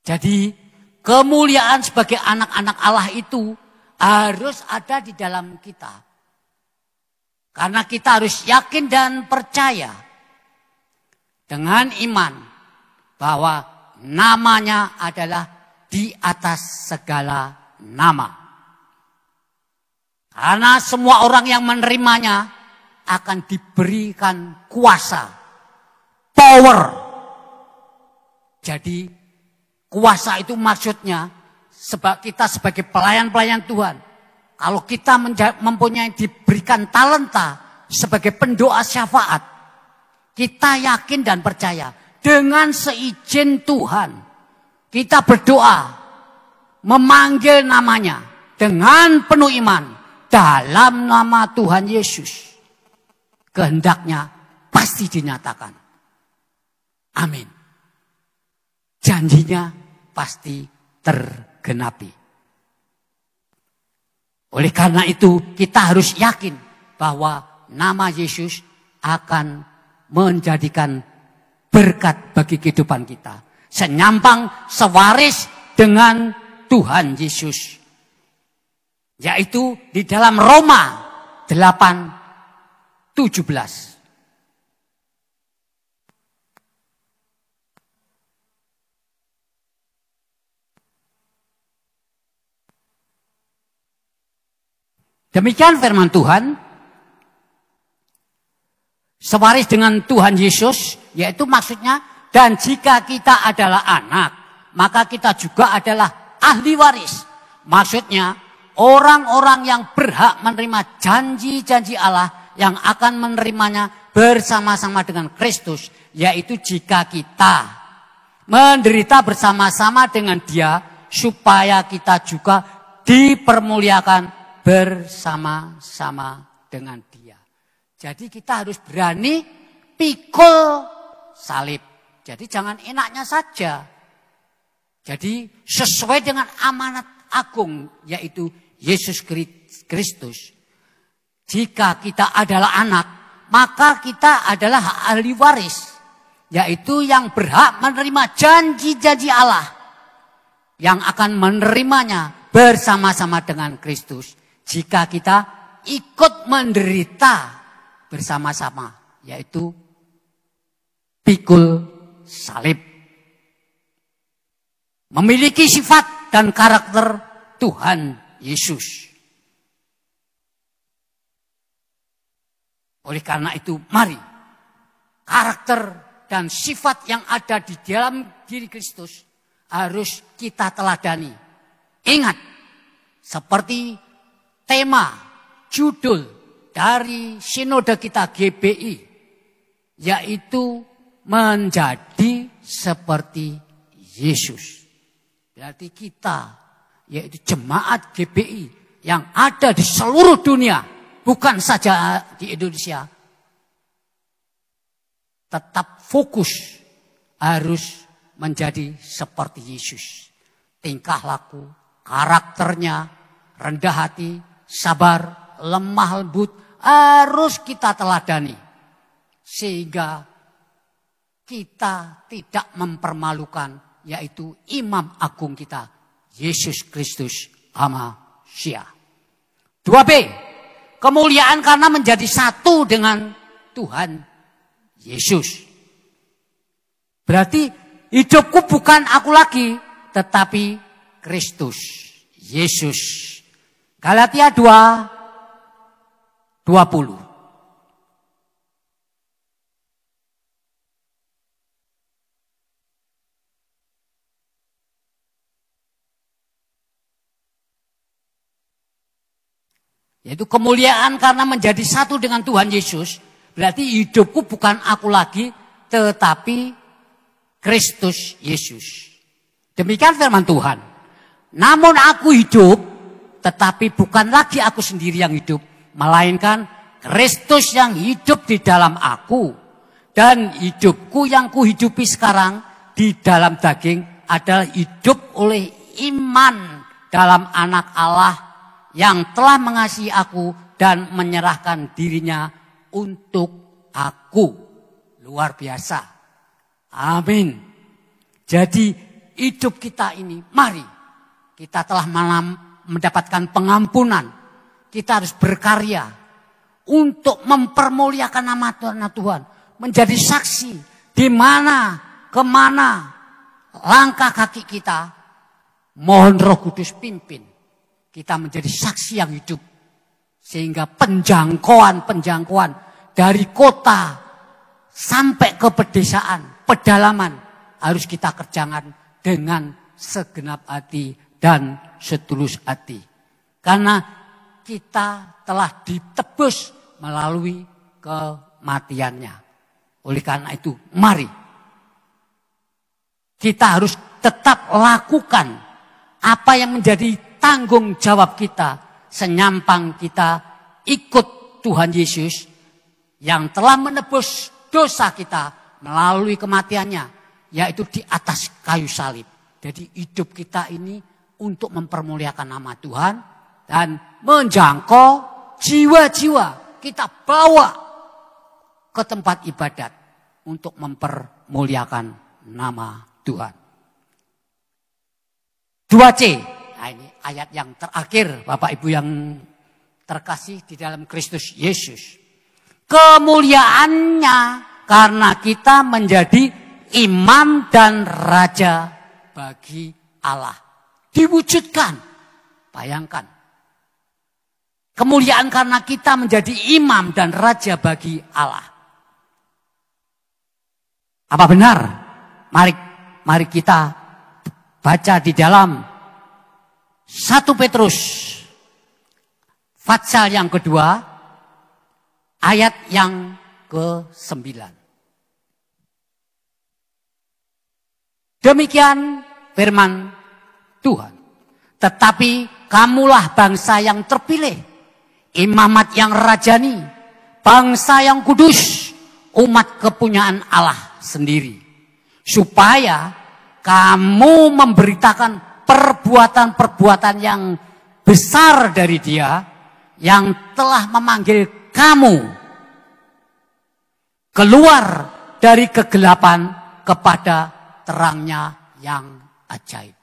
Jadi kemuliaan sebagai anak-anak Allah itu harus ada di dalam kita. Karena kita harus yakin dan percaya dengan iman bahwa namanya adalah di atas segala nama. Karena semua orang yang menerimanya akan diberikan kuasa, power. Jadi kuasa itu maksudnya kita sebagai pelayan-pelayan Tuhan. Kalau kita mempunyai diberikan talenta sebagai pendoa syafaat, kita yakin dan percaya dengan seizin Tuhan, kita berdoa, memanggil namanya dengan penuh iman, dalam nama Tuhan Yesus kehendaknya pasti dinyatakan. Amin. Janjinya pasti tergenapi. Oleh karena itu kita harus yakin bahwa nama Yesus akan menjadikan berkat bagi kehidupan kita. Senyampang, sewaris dengan Tuhan Yesus. Yaitu di dalam Roma 8:17. Demikian firman Tuhan. Sewaris dengan Tuhan Yesus, yaitu maksudnya, dan jika kita adalah anak, maka kita juga adalah ahli waris. Maksudnya, orang-orang yang berhak menerima janji-janji Allah yang akan menerimanya bersama-sama dengan Kristus, yaitu jika kita menderita bersama-sama dengan Dia, supaya kita juga dipermuliakan bersama-sama dengan Dia. Jadi kita harus berani pikul salib. Jadi jangan enaknya saja. Jadi sesuai dengan amanat agung, yaitu Yesus Kristus. Jika kita adalah anak, maka kita adalah ahli waris, yaitu yang berhak menerima janji-janji Allah, yang akan menerimanya bersama-sama dengan Kristus. Jika kita ikut menderita bersama-sama, yaitu pikul salib. Memiliki sifat dan karakter Tuhan Yesus. Oleh karena itu, mari karakter dan sifat yang ada di dalam diri Kristus harus kita teladani. Ingat, seperti tema, judul dari sinode kita GBI, yaitu menjadi seperti Yesus. Berarti kita, yaitu jemaat GBI yang ada di seluruh dunia, bukan saja di Indonesia, tetap fokus harus menjadi seperti Yesus. Tingkah laku, karakternya, rendah hati, sabar, lemah lembut harus kita teladani. Sehingga kita tidak mempermalukan, yaitu imam agung kita, Yesus Kristus Hamasyah. 2B, kemuliaan karena menjadi satu dengan Tuhan Yesus. Berarti hidupku bukan aku lagi, tetapi Kristus Yesus. Galatia 2:20. Yaitu kemuliaan karena menjadi satu dengan Tuhan Yesus. Berarti hidupku bukan aku lagi, tetapi Kristus Yesus. Demikian firman Tuhan. Namun aku hidup, tetapi bukan lagi aku sendiri yang hidup, melainkan Kristus yang hidup di dalam aku. Dan hidupku yang kuhidupi sekarang di dalam daging adalah hidup oleh iman dalam Anak Allah yang telah mengasihi aku dan menyerahkan dirinya untuk aku. Luar biasa. Amin. Jadi hidup kita ini, mari kita telah mendapatkan pengampunan. Kita harus berkarya untuk mempermuliakan nama Tuhan. Menjadi saksi di mana, kemana langkah kaki kita. Mohon Roh Kudus pimpin. Kita menjadi saksi yang hidup. Sehingga penjangkauan dari kota sampai ke pedesaan, pedalaman harus kita kerjakan dengan segenap hati dan setulus hati. Karena kita telah ditebus melalui kematiannya. Oleh karena itu, mari kita harus tetap lakukan apa yang menjadi tanggung jawab kita senyampang kita ikut Tuhan Yesus yang telah menebus dosa kita melalui kematiannya, yaitu di atas kayu salib. Jadi hidup kita ini untuk mempermuliakan nama Tuhan dan menjangkau jiwa-jiwa kita bawa ke tempat ibadat untuk mempermuliakan nama Tuhan. 2C, nah ini ayat yang terakhir Bapak Ibu yang terkasih di dalam Kristus Yesus. Kemuliaannya karena kita menjadi imam dan raja bagi Allah. Diwujudkan, bayangkan. Kemuliaan karena kita menjadi imam dan raja bagi Allah. Apa benar? Mari kita baca di dalam 1 Petrus pasal yang kedua ayat yang ke-9. Demikian firman Tuhan. Tetapi kamulah bangsa yang terpilih, imamat yang rajani, bangsa yang kudus, umat kepunyaan Allah sendiri. Supaya kamu memberitakan perbuatan-perbuatan yang besar dari Dia yang telah memanggil kamu keluar dari kegelapan kepada terangnya yang ajaib.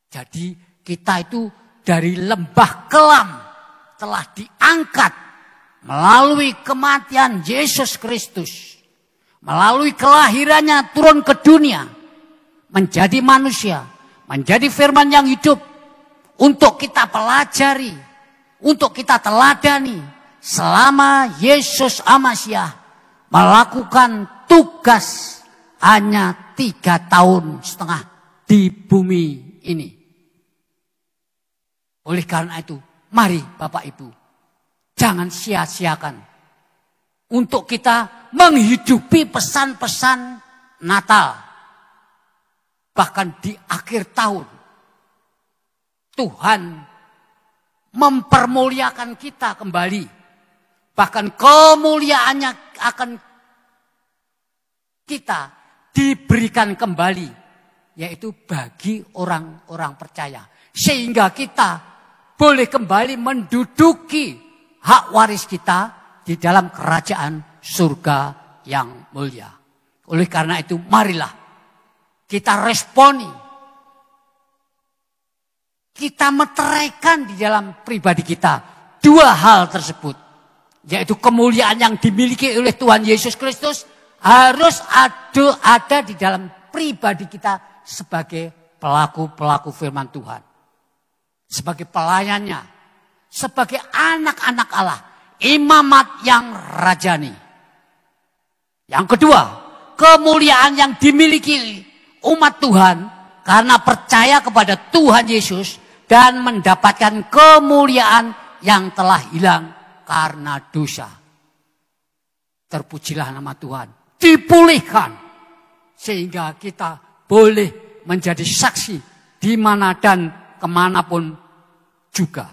Jadi kita itu dari lembah kelam telah diangkat melalui kematian Yesus Kristus. Melalui kelahirannya turun ke dunia. Menjadi manusia. Menjadi firman yang hidup. Untuk kita pelajari. Untuk kita teladani. Selama Yesus Al-Masih melakukan tugas hanya 3,5 tahun di bumi ini. Oleh karena itu, mari Bapak Ibu, jangan sia-siakan untuk kita menghidupi pesan-pesan Natal. Bahkan di akhir tahun, Tuhan mempermuliakan kita kembali. Bahkan kemuliaannya akan kita diberikan kembali. Yaitu bagi orang-orang percaya. Sehingga kita boleh kembali menduduki hak waris kita di dalam kerajaan surga yang mulia. Oleh karena itu marilah kita responi. Kita meteraikan di dalam pribadi kita 2 hal tersebut. Yaitu kemuliaan yang dimiliki oleh Tuhan Yesus Kristus harus ada di dalam pribadi kita sebagai pelaku-pelaku firman Tuhan. Sebagai pelayannya. Sebagai anak-anak Allah. Imamat yang rajani. Yang kedua, kemuliaan yang dimiliki umat Tuhan karena percaya kepada Tuhan Yesus dan mendapatkan kemuliaan yang telah hilang karena dosa. Terpujilah nama Tuhan. Dipulihkan sehingga kita boleh menjadi saksi di mana dan kemanapun juga.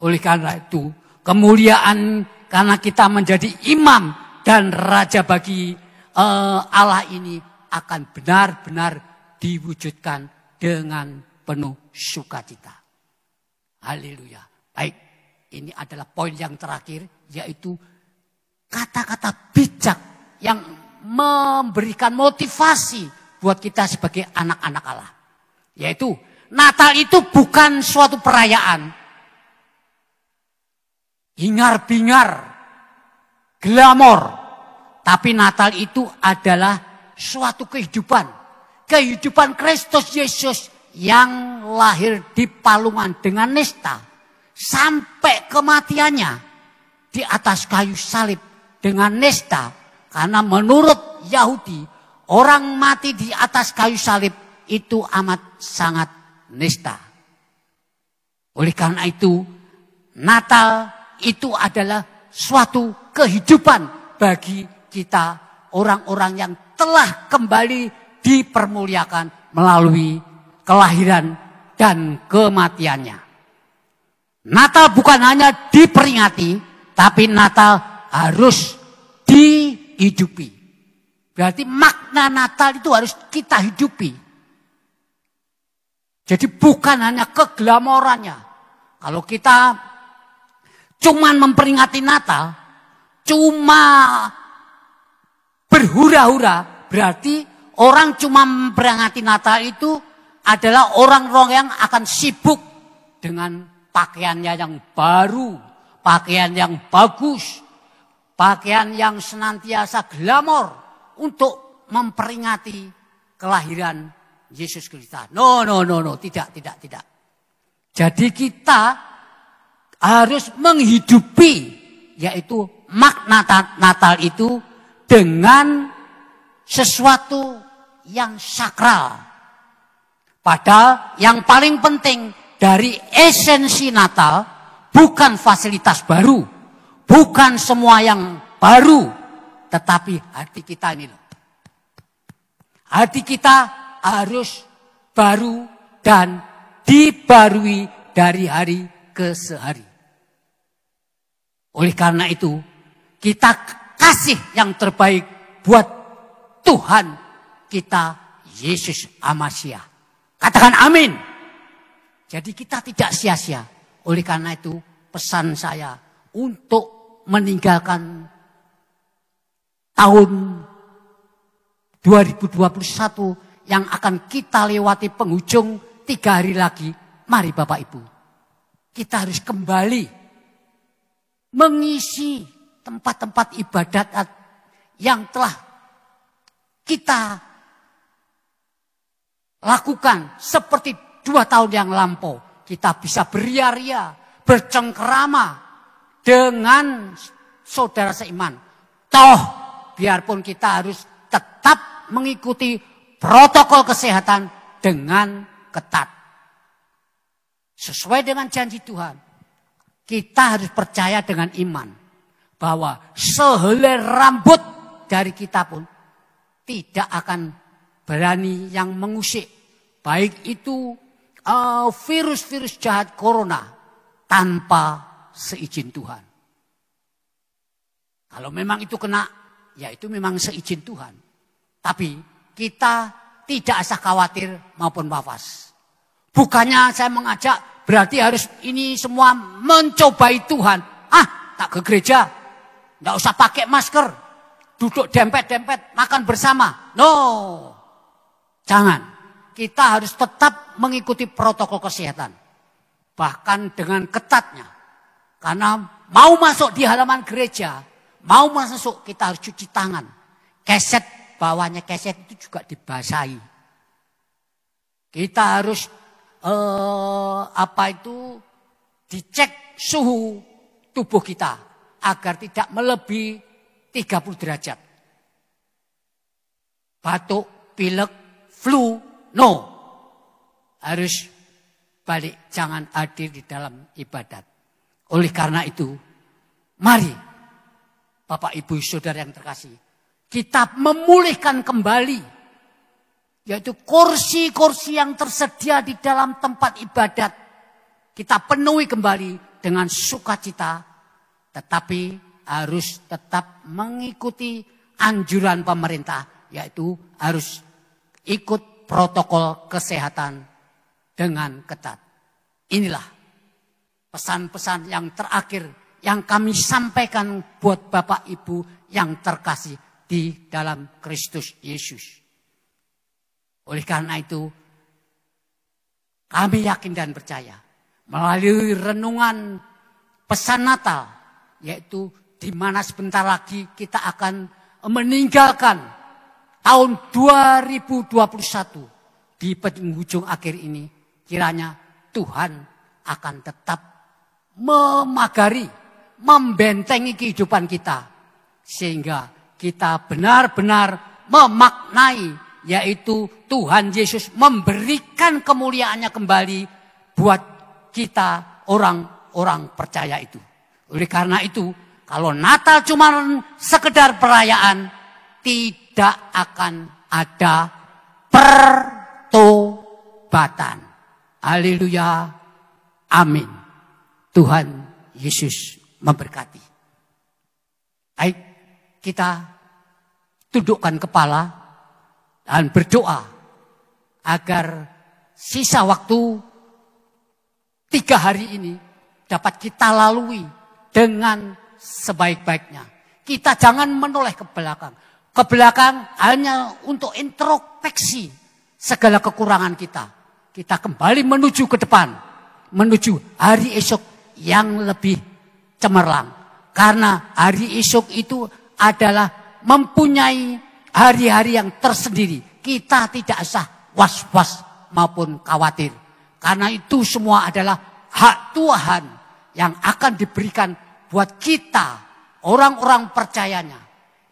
Oleh karena itu, kemuliaan karena kita menjadi imam dan raja bagi Allah ini akan benar-benar diwujudkan dengan penuh sukacita. Haleluya. Baik, ini adalah poin yang terakhir, yaitu kata-kata bijak yang memberikan motivasi buat kita sebagai anak-anak Allah. Yaitu Natal itu bukan suatu perayaan. Hingar-bingar, glamor. Tapi Natal itu adalah suatu kehidupan. Kehidupan Kristus Yesus yang lahir di palungan dengan nista. Sampai kematiannya di atas kayu salib dengan nista. Karena menurut Yahudi, orang mati di atas kayu salib itu amat sangat nista. Oleh karena itu, Natal itu adalah suatu kehidupan bagi kita orang-orang yang telah kembali dipermuliakan melalui kelahiran dan kematiannya. Natal bukan hanya diperingati, tapi Natal harus dihidupi. Berarti makna Natal itu harus kita hidupi. Jadi bukan hanya keglamorannya. Kalau kita cuman memperingati Natal, cuma berhura-hura, berarti orang cuma memperingati Natal itu adalah orang-orang yang akan sibuk dengan pakaiannya yang baru, pakaian yang bagus, pakaian yang senantiasa glamor untuk memperingati kelahiran Yesus Kristus. No, tidak. Jadi kita harus menghidupi, yaitu makna Natal itu dengan sesuatu yang sakral. Padahal yang paling penting dari esensi Natal bukan fasilitas baru, bukan semua yang baru, tetapi hati kita ini loh. Hati kita harus baru dan dibarui dari hari ke sehari. Oleh karena itu, kita kasih yang terbaik buat Tuhan kita Yesus Al-Masih. Katakan amin. Jadi kita tidak sia-sia. Oleh karena itu pesan saya untuk meninggalkan tahun 2021 yang akan kita lewati penghujung 3 hari lagi. Mari Bapak Ibu, kita harus kembali mengisi tempat-tempat ibadat yang telah kita lakukan seperti 2 tahun yang lampau. Kita bisa beria-ria, bercengkerama dengan saudara seiman. Toh, biarpun kita harus tetap mengikuti protokol kesehatan dengan ketat. Sesuai dengan janji Tuhan, kita harus percaya dengan iman bahwa sehelai rambut dari kita pun tidak akan berani yang mengusik. Baik itu virus-virus jahat corona tanpa seizin Tuhan. Kalau memang itu kena, ya itu memang seizin Tuhan. Tapi kita tidak usah khawatir maupun was-was. Bukannya saya mengajak berarti harus ini semua mencobai Tuhan. Tak ke gereja, nggak usah pakai masker, duduk dempet-dempet, makan bersama. No, jangan. Kita harus tetap mengikuti protokol kesehatan. Bahkan dengan ketatnya. Karena mau masuk di halaman gereja, mau masuk kita harus cuci tangan. Keset, bawahnya keset itu juga dibasahi. Kita harus dicek suhu tubuh kita agar tidak melebihi 30 derajat. Batuk, pilek, flu, no. Harus balik, jangan hadir di dalam ibadat. Oleh karena itu, mari Bapak Ibu Saudara yang terkasih, kita memulihkan kembali yaitu kursi-kursi yang tersedia di dalam tempat ibadat. Kita penuhi kembali dengan sukacita, tetapi harus tetap mengikuti anjuran pemerintah, yaitu harus ikut protokol kesehatan dengan ketat. Inilah pesan-pesan yang terakhir yang kami sampaikan buat Bapak Ibu yang terkasih di dalam Kristus Yesus. Oleh karena itu, kami yakin dan percaya melalui renungan pesan Natal, yaitu di mana sebentar lagi kita akan meninggalkan tahun 2021 di penghujung akhir ini, kiranya Tuhan akan tetap memagari, membentengi kehidupan kita, sehingga kita benar-benar memaknai, yaitu Tuhan Yesus memberikan kemuliaannya kembali buat kita orang-orang percaya itu. Oleh karena itu, kalau Natal cuma sekedar perayaan, tidak akan ada pertobatan. Haleluya. Amin. Tuhan Yesus memberkati. Baik, kita tundukkan kepala dan berdoa agar sisa waktu 3 hari ini dapat kita lalui dengan sebaik-baiknya. Kita jangan menoleh ke belakang. Ke belakang hanya untuk introspeksi segala kekurangan kita. Kita kembali menuju ke depan. Menuju hari esok yang lebih cemerlang. Karena hari esok itu adalah mempunyai hari-hari yang tersendiri. Kita tidak usah was-was maupun khawatir. Karena itu semua adalah hak Tuhan yang akan diberikan buat kita, orang-orang percayanya.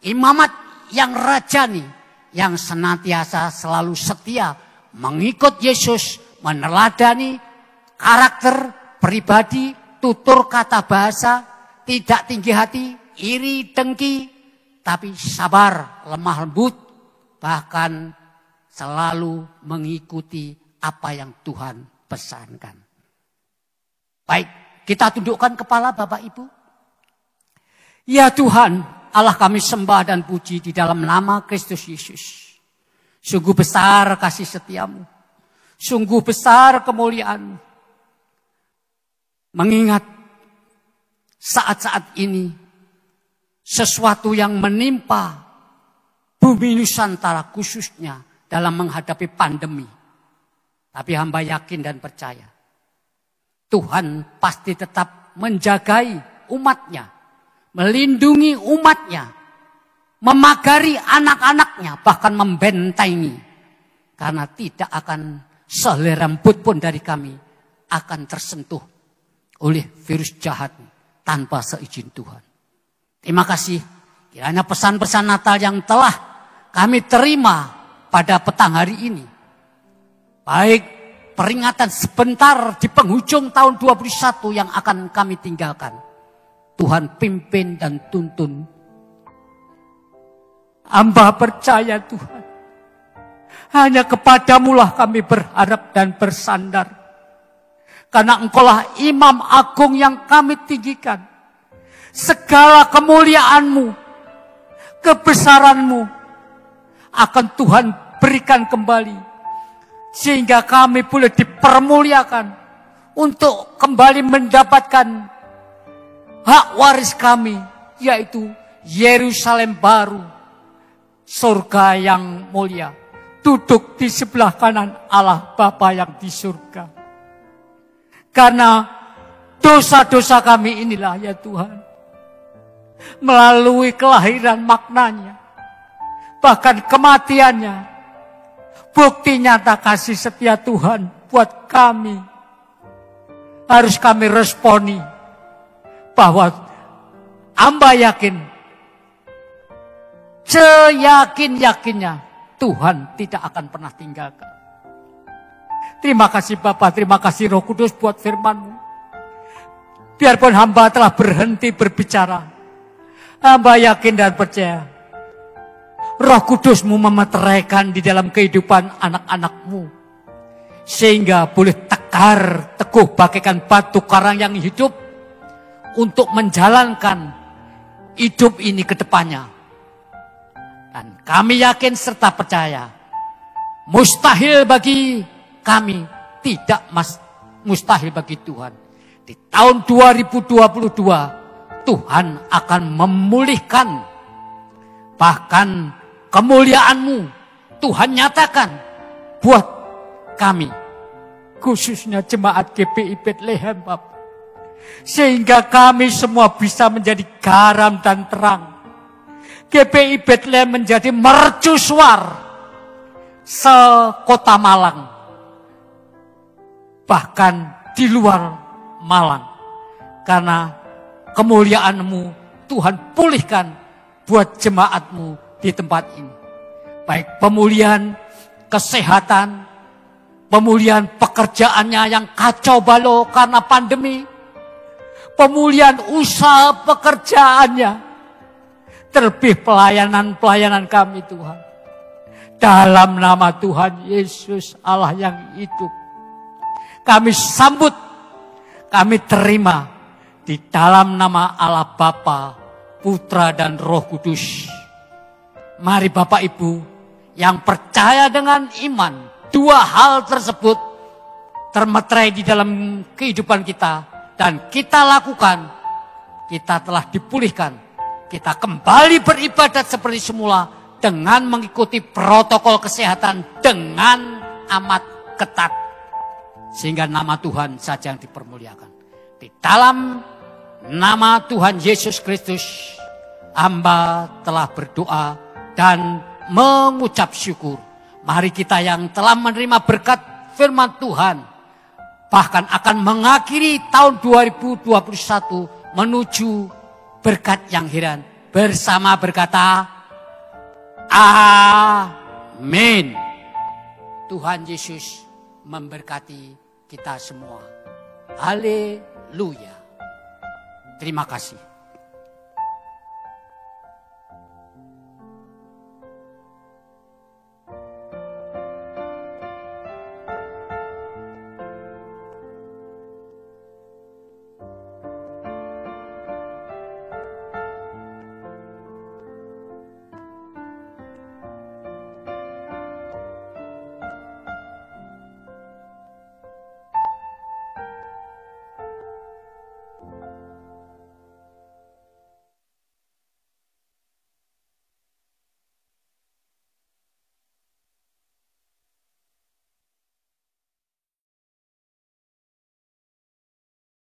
Imamat yang rajani, yang senantiasa selalu setia mengikut Yesus, meneladani karakter pribadi, tutur kata bahasa, tidak tinggi hati, iri, dengki, tapi sabar, lemah lembut, bahkan selalu mengikuti apa yang Tuhan pesankan. Baik, kita tundukkan kepala Bapak Ibu. Ya Tuhan, Allah kami sembah dan puji di dalam nama Kristus Yesus. Sungguh besar kasih setiamu. Sungguh besar kemuliaanmu. Mengingat saat-saat ini sesuatu yang menimpa bumi Nusantara khususnya dalam menghadapi pandemi. Tapi hamba yakin dan percaya Tuhan pasti tetap menjagai umatnya, melindungi umatnya, memagari anak-anaknya, bahkan membentengi. Karena tidak akan sehelai rambut pun dari kami akan tersentuh oleh virus jahat tanpa seizin Tuhan. Terima kasih. Kiranya pesan-pesan Natal yang telah kami terima pada petang hari ini, baik peringatan sebentar di penghujung tahun 2021 yang akan kami tinggalkan, Tuhan pimpin dan tuntun. Hamba percaya Tuhan, hanya kepadamulah kami berharap dan bersandar. Karena Engkaulah Imam Agung yang kami tinggikan. Segala kemuliaan-Mu, kebesaran-Mu akan Tuhan berikan kembali. Sehingga kami boleh dipermuliakan untuk kembali mendapatkan hak waris kami, yaitu Yerusalem baru, surga yang mulia, duduk di sebelah kanan Allah Bapa yang di surga. Karena dosa-dosa kami inilah ya Tuhan, melalui kelahiran maknanya, bahkan kematiannya, bukti nyata kasih setia Tuhan buat kami. Harus kami responi bahwa hamba yakin, seyakin-yakinnya Tuhan tidak akan pernah tinggalkan. Terima kasih Bapak, terima kasih Roh Kudus buat firman-Mu. Biarpun hamba telah berhenti berbicara, hamba yakin dan percaya Roh Kudus-Mu memeteraikan di dalam kehidupan anak-anak-Mu. Sehingga boleh tegar, teguh bagaikan batu karang yang hidup untuk menjalankan hidup ini ke depannya. Dan kami yakin serta percaya, mustahil bagi kami, tidak mustahil bagi Tuhan. Di tahun 2022, Tuhan akan memulihkan, bahkan kemuliaan-Mu Tuhan nyatakan buat kami, khususnya jemaat GPI Bethlehem Bapak. Sehingga kami semua bisa menjadi garam dan terang. GPI Bethlehem menjadi mercusuar sekota Malang, bahkan di luar Malang. Karena kemuliaan-Mu Tuhan pulihkan buat jemaat-Mu di tempat ini. Baik pemulihan kesehatan, pemulihan pekerjaannya yang kacau balau karena pandemi, pemulihan usaha pekerjaannya, terlebih pelayanan-pelayanan kami Tuhan. Dalam nama Tuhan Yesus Allah yang hidup, kami sambut, kami terima di dalam nama Allah Bapa, Putra dan Roh Kudus. Mari Bapak Ibu yang percaya dengan iman, dua hal tersebut termeterai di dalam kehidupan kita dan kita lakukan, kita telah dipulihkan. Kita kembali beribadat seperti semula dengan mengikuti protokol kesehatan dengan amat ketat. Sehingga nama Tuhan saja yang dipermuliakan. Di dalam nama Tuhan Yesus Kristus, hamba telah berdoa dan mengucap syukur. Mari kita yang telah menerima berkat firman Tuhan, bahkan akan mengakhiri tahun 2021 menuju berkat yang heran, bersama berkata, amin. Tuhan Yesus memberkati kita semua. Haleluya. Terima kasih.